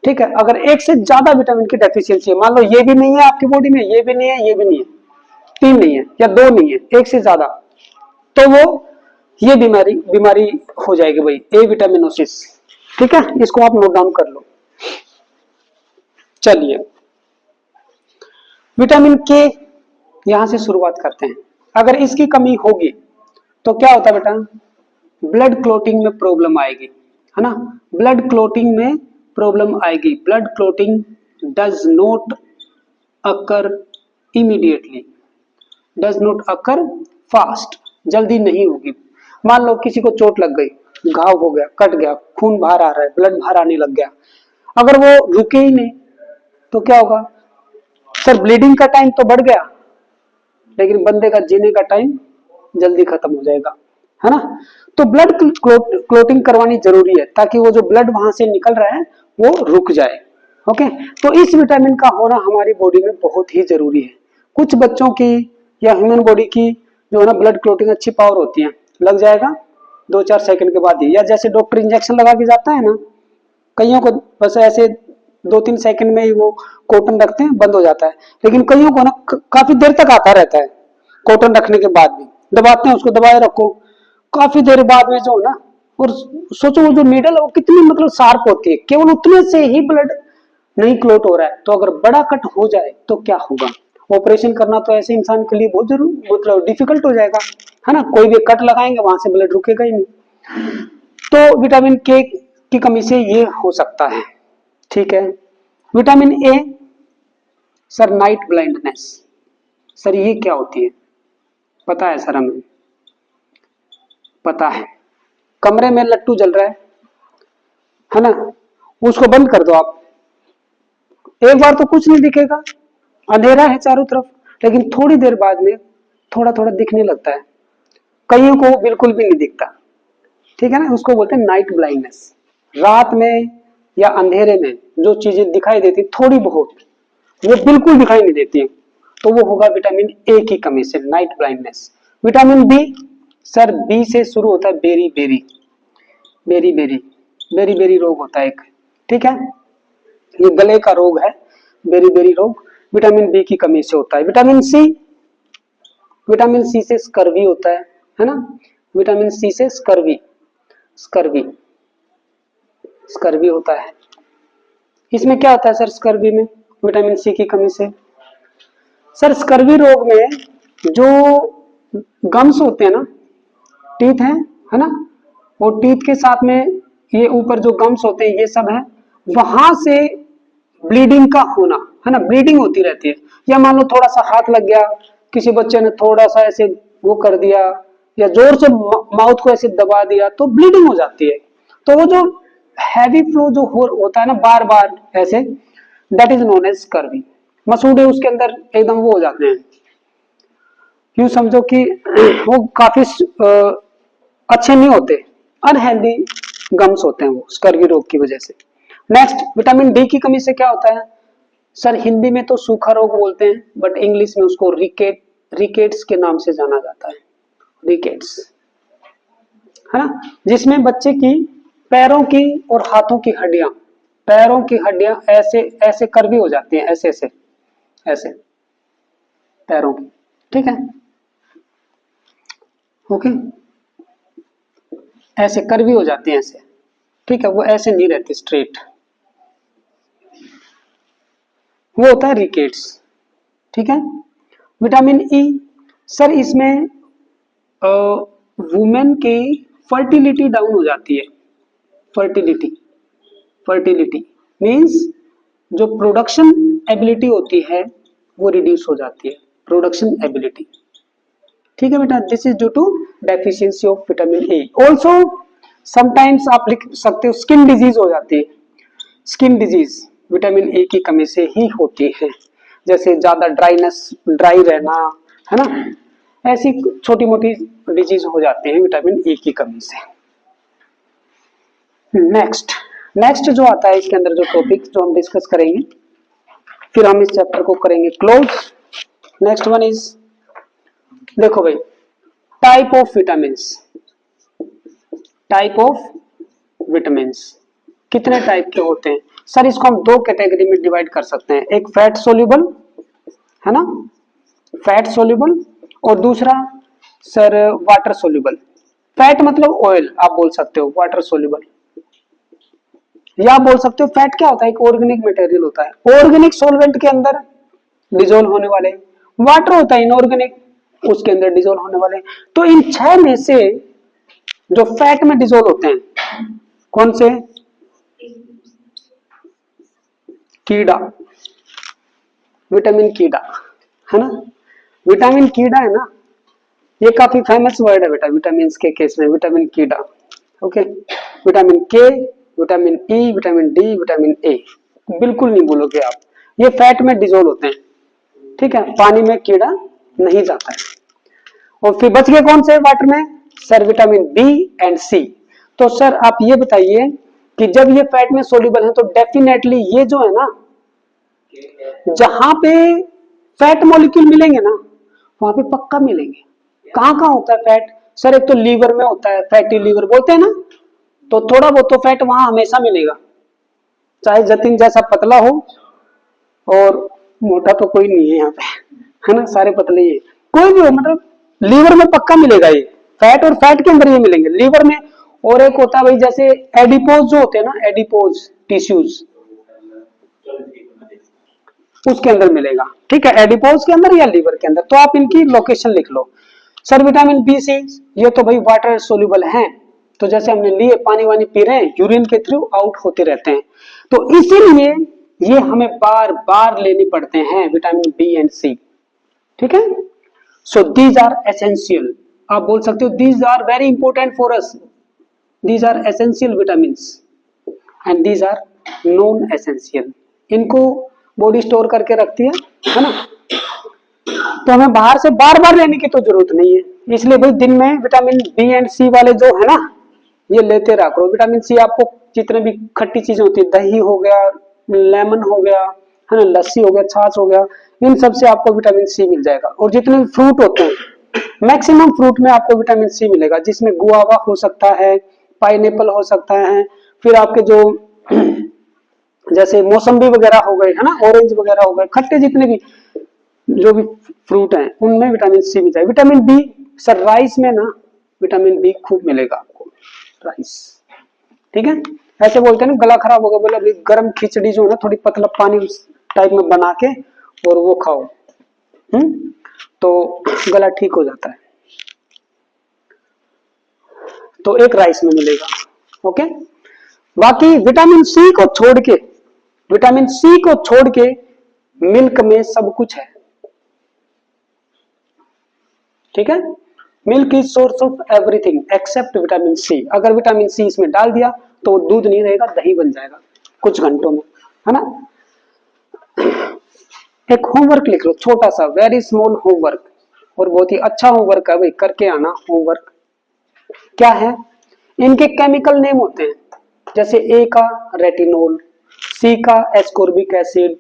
ठीक है, अगर एक से ज्यादा विटामिन की डेफिशिएंसी है, मान लो ये भी नहीं है आपकी बॉडी में, ये भी नहीं है, ये भी नहीं है, 3 नहीं है या 2 नहीं है, एक से ज्यादा, तो वो ये बीमारी हो जाएगी भाई, ए विटामिनोसिस। ठीक है, इसको आप नोट डाउन कर लो। चलिए, विटामिन के यहां से शुरुआत करते हैं। अगर इसकी कमी होगी तो क्या होता है बेटा, ब्लड क्लोटिंग में प्रॉब्लम आएगी, है ना, ब्लड क्लोटिंग में प्रॉब्लम आएगी। Blood clotting does not occur immediately, does not occur fast, जल्दी नहीं होगी। मान लो किसी को चोट लग गई, घाव हो गया, कट गया, खून बाहर आ रहा है, ब्लड बाहर आने लग गया, अगर वो रुके ही नहीं तो क्या होगा सर, ब्लीडिंग का टाइम तो बढ़ गया लेकिन बंदे का जीने का टाइम जल्दी खत्म हो जाएगा, है ना। तो ब्लड क्लोटिंग करवानी जरूरी है ताकि वो जो ब्लड वहां से निकल रहा है वो रुक जाए। ओके, तो इस विटामिन का होना हमारी बॉडी में बहुत ही जरूरी है। कुछ बच्चों की या ह्यूमन बॉडी की जो है ना ब्लड क्लोटिंग अच्छी पावर होती है, लग जाएगा 2-4 सेकंड के बाद ही, या जैसे डॉक्टर इंजेक्शन लगा के जाता है ना, कईयों को बस ऐसे 2-3 सेकंड में ही वो कॉटन रखते हैं, बंद हो जाता है, लेकिन कईयों को ना काफी देर तक आता रहता है, कॉटन रखने के बाद भी दबाते हैं उसको, दबाए रखो, काफी देर बाद में जो है ना, और सोचो वो जो नीडल है वो कितनी मतलब शार्प होती है, केवल उतने से ही ब्लड नहीं क्लोट हो रहा है, तो अगर बड़ा कट हो जाए तो क्या होगा, ऑपरेशन करना तो ऐसे इंसान के लिए बहुत जरूर मतलब डिफिकल्ट हो जाएगा, है ना, कोई भी कट लगाएंगे वहां से ब्लड रुकेगा ही नहीं। तो विटामिन के की कमी से ये हो सकता है। ठीक है, vitamin A, sir night blindness, sir ये क्या होती है, पता है सर, हमें पता है, कमरे में लट्टू जल रहा है ना, उसको बंद कर दो आप, एक बार तो कुछ नहीं दिखेगा, अंधेरा है चारों तरफ, लेकिन थोड़ी देर बाद में थोड़ा थोड़ा दिखने लगता है, कईयों को बिल्कुल भी नहीं दिखता। ठीक है ना, उसको बोलते हैं नाइट ब्लाइंडनेस। रात में या अंधेरे में जो चीजें दिखाई देती थोड़ी बहुत, वो बिल्कुल दिखाई नहीं देती है, तो वो होगा विटामिन ए की कमी से, night blindness. Vitamin B, sir B से शुरू होता है बेरी बेरी रोग होता है एक, ठीक है, ये गले का रोग है, बेरी रोग विटामिन बी की कमी से होता है। विटामिन सी से स्कर्वी होता है ना, विटामिन सी से स्कर्वी होता है। इसमें क्या होता है सर, स्कर्वी में विटामिन सी की कमी से, सर स्कर्वी रोग में जो गम्स होते हैं ना, टीथ है ना, वो टीथ के साथ में ये ऊपर जो गम्स होते हैं ये सब है, वहां से ब्लीडिंग का होना, है ना, ब्लीडिंग होती रहती है। या मान लो थोड़ा सा हाथ लग गया, किसी बच्चे ने थोड़ा सा ऐसे वो कर दिया या जोर से माउथ को ऐसे दबा दिया तो ब्लीडिंग हो जाती है। तो वो जो हैवी फ्लो जो होता है ना बार बार ऐसे, that is known as scurvy. मसूड़े उसके अंदर एकदम वो हो जाते हैं, यूं समझो कि वो काफी अच्छे नहीं होते, अनहेल्दी गम्स होते हैं वो स्कर्वी रोग की वजह से। नेक्स्ट, विटामिन डी की कमी से क्या होता है सर? हिंदी में तो सूखा रोग बोलते हैं, बट इंग्लिश में उसको रिकेट्स के नाम से जाना जाता है, रिकेट्स, है ना, जिसमें बच्चे की पैरों की और हाथों की हड्डियां, पैरों की हड्डियां ऐसे ऐसे कर्वी हो जाती हैं, ऐसे ऐसे ऐसे पैरों की, ठीक है, ओके, ऐसे कर्वी हो जाती हैं ऐसे, ठीक है, वो ऐसे नहीं रहती स्ट्रेट, वो होता है रिकेट्स, ठीक है। विटामिन ई सर, इसमें वुमेन की फर्टिलिटी डाउन हो जाती है, फर्टिलिटी, फर्टिलिटी मींस जो प्रोडक्शन एबिलिटी होती है वो रिड्यूस हो जाती है, प्रोडक्शन एबिलिटी, ठीक है बेटा। This is due to deficiency of vitamin A. Also sometimes आप लिख सकते हो स्किन डिजीज हो जाती है, स्किन डिजीज विटामिन ए की कमी से ही होती है, जैसे ज्यादा ड्राई रहना, है ना, ऐसी छोटी मोटी डिजीज हो जाते हैं विटामिन ए की कमी से। नेक्स्ट जो आता है इसके अंदर जो टॉपिक जो हम डिस्कस करेंगे, फिर हम इस चैप्टर को करेंगे क्लोज। नेक्स्ट वन इज, देखो भाई, type of vitamins, type of vitamins कितने टाइप के होते हैं सर? इसको हम दो कैटेगरी में डिवाइड कर सकते हैं, एक फैट सोल्यूबल, है ना, फैट सोल्यूबल, और दूसरा सर वाटर सोल्यूबल। फैट मतलब ऑयल आप बोल सकते हो, वाटर सोल्यूबल, या आप बोल सकते हो फैट क्या होता है, एक ऑर्गेनिक मटेरियल होता है, ऑर्गेनिक सॉल्वेंट के अंदर डिजोल्व होने वाले, वाटर होता है इनऑर्गेनिक, उसके अंदर डिजोल्व होने वाले। तो इन 6 में से जो फैट में डिजोल्व होते हैं कौन से? कीड़ा, विटामिन कीड़ा, है ना, विटामिन कीड़ा है ना, ये काफी फेमस वर्ड है बेटा विटामिन के केस में, विटामिन कीड़ा, ओके। विटामिन के, vitamin E, vitamin D, vitamin A, बिल्कुल नहीं बोलोगे आप, ये फैट में डिजोल्व होते हैं, ठीक है, पानी में कीड़ा नहीं जाता है। और फिर बच गए कौन से वाटर में सर? विटामिन बी एंड सी। तो सर आप ये बताइए कि जब ये फैट में सोल्यूबल है तो डेफिनेटली ये जो है ना, जहां पे फैट मॉलिक्यूल मिलेंगे ना वहां पे पक्का मिलेंगे। कहां कहां होता है फैट सर? एक तो लीवर में होता है, फैटी लीवर बोलते हैं ना, तो थोड़ा बहुत तो फैट वहां हमेशा मिलेगा, चाहे जतिन जैसा पतला हो, और मोटा तो कोई नहीं है यहाँ पे, है ना, सारे पतले ही है, कोई भी हो, मतलब लीवर में पक्का मिलेगा ये फैट, और फैट के अंदर ये मिलेंगे लीवर में। और एक होता है भाई जैसे एडिपोज जो होते हैं ना, एडिपोज टिश्यूज, उसके अंदर मिलेगा, ठीक है, एडिपोज के अंदर या लीवर के अंदर। तो आप इनकी लोकेशन लिख लो। सर विटामिन बी सी, ये तो भाई वाटर सोल्यूबल हैं, तो जैसे हमने लिए पानी वानी पी रहे हैं, यूरिन के थ्रू आउट होते रहते हैं, तो इसीलिए ये हमें बार बार लेने पड़ते हैं विटामिन बी एंड सी, ठीक है। सो दीज आर एसेंशियल, आप बोल सकते हो these are very important for us, these are essential vitamins and these are non essential. इनको बॉडी स्टोर करके रखती है ना, तो हमें बाहर से बार बार लेने की तो जरूरत नहीं है, इसलिए भाई दिन में विटामिन बी एंड सी वाले जो है ना ये लेते रहा करो। विटामिन सी आपको जितने भी खट्टी चीजें होती है, दही हो गया, लेमन हो गया, है ना, लस्सी हो गया, छाछ हो गया, इन सब से आपको विटामिन सी मिल जाएगा। और जितने भी फ्रूट होते हैं, मैक्सिमम फ्रूट में आपको विटामिन सी मिलेगा, जिसमें गुआवा हो सकता है, पाइनएप्पल हो सकता है, फिर आपके जो जैसे मौसम्बी वगैरह हो गए, है ना, ऑरेंज वगैरह हो गए, खट्टे जितने भी जो भी फ्रूट हैं उनमें विटामिन सी मिलता है। विटामिन बी सर राइस में ना विटामिन बी खूब मिलेगा आपको, राइस, ठीक है। ऐसे बोलते हैं ना गला खराब हो गया, बोले अभी गर्म खिचड़ी जो है ना थोड़ी पतला पानी उस टाइप में बना के और वो खाओ, तो गला ठीक हो जाता है। तो एक राइस में मिलेगा, ओके। बाकी विटामिन सी को छोड़ के, विटामिन सी को छोड़ के मिल्क में सब कुछ है, ठीक है। Milk is source of everything except vitamin C. अगर विटामिन सी इसमें डाल दिया तो दूध नहीं रहेगा, दही बन जाएगा कुछ घंटों में, है ना। एक होमवर्क लिख लो छोटा सा, वेरी स्मॉल होमवर्क, और बहुत ही अच्छा होमवर्क है भाई, करके आना होमवर्क। क्या है? इनके केमिकल नेम होते हैं, जैसे ए का रेटिनोल, सी का एस्कॉर्बिक एसिड,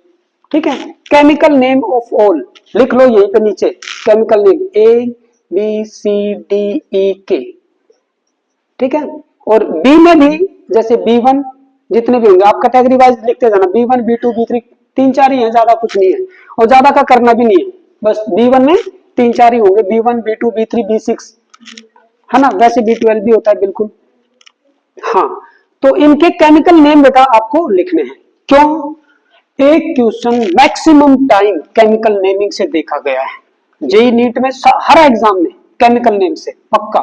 ठीक है। केमिकल नेम ऑफ ऑल लिख लो यहीं पे नीचे, chemical name A B C D E के, ठीक है। और बी में भी जैसे B1 जितने भी होंगे आप कैटेगरी वाइज लिखते जाना, B1 B2 B3 तीन चार ही है, ज्यादा कुछ नहीं है और ज्यादा का करना भी नहीं है, बस B1 में तीन चार ही होंगे, B1 B2 B3 B6, है ना। वैसे B12 भी होता है बिल्कुल। हाँ, तो इनके केमिकल नेम बेटा आपको लिखने हैं। क्यों? एक question maximum time chemical naming से देखा गया है जेई नीट में, हर एग्जाम में केमिकल नेम से पक्का,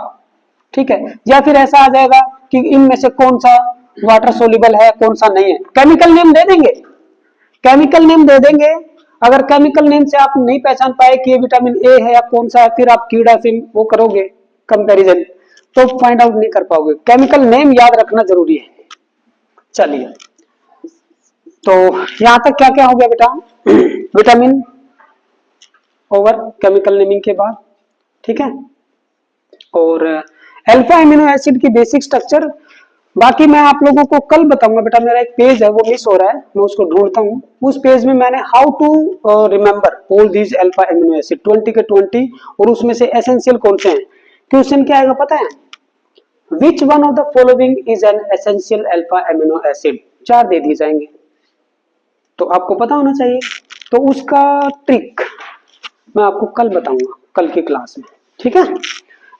ठीक है। या फिर ऐसा आ जाएगा कि इनमें से कौन सा वाटर सोल्यूबल है कौन सा नहीं है, केमिकल नेम दे देंगे, केमिकल नेम दे देंगे। अगर केमिकल नेम से आप नहीं पहचान पाए कि ये विटामिन ए है या कौन सा है, फिर आप कीड़ा से वो करोगे कंपैरिजन, तो फाइंड आउट नहीं कर पाओगे। केमिकल नेम याद रखना जरूरी है। चलिए, तो यहां तक क्या क्या हो गया बेटा, विटामिन ओवर केमिकल नेमिंग के बाद, ठीक है। और अल्फा एमिनो एसिड की बेसिक स्ट्रक्चर बाकी मैं आप लोगों को कल बताऊंगा बेटा। मेरा एक पेज है वो मिस हो रहा है, मैं उसको ढूंढता हूँ। उस पेज में मैंने how to remember all these alpha amino acid 20 के 20, और उसमें से एसेंशियल कौन से हैं। क्वेश्चन क्या आएगा पता है, which one of the following is an essential alpha amino acid, 4 दे दिए जाएंगे, तो आपको पता होना चाहिए। तो उसका ट्रिक मैं आपको कल बताऊंगा, कल की क्लास में, ठीक है।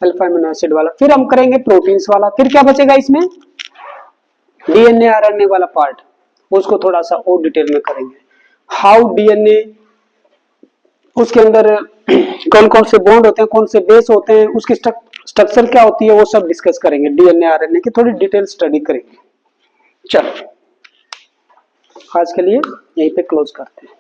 अल्फा एमिनो एसिड वाला, फिर हम करेंगे प्रोटीन्स वाला, फिर क्या बचेगा इसमें, डीएनए आरएनए वाला पार्ट, उसको थोड़ा सा और डिटेल में करेंगे। हाउ डीएनए, उसके अंदर कौन कौन से बॉन्ड होते हैं, कौन से बेस होते हैं, उसकी स्ट्रक्चर क्या होती है, वो सब डिस्कस करेंगे। डीएनए आरएनए की थोड़ी डिटेल स्टडी करेंगे। चलो, आज के लिए यहीं पे क्लोज करते हैं।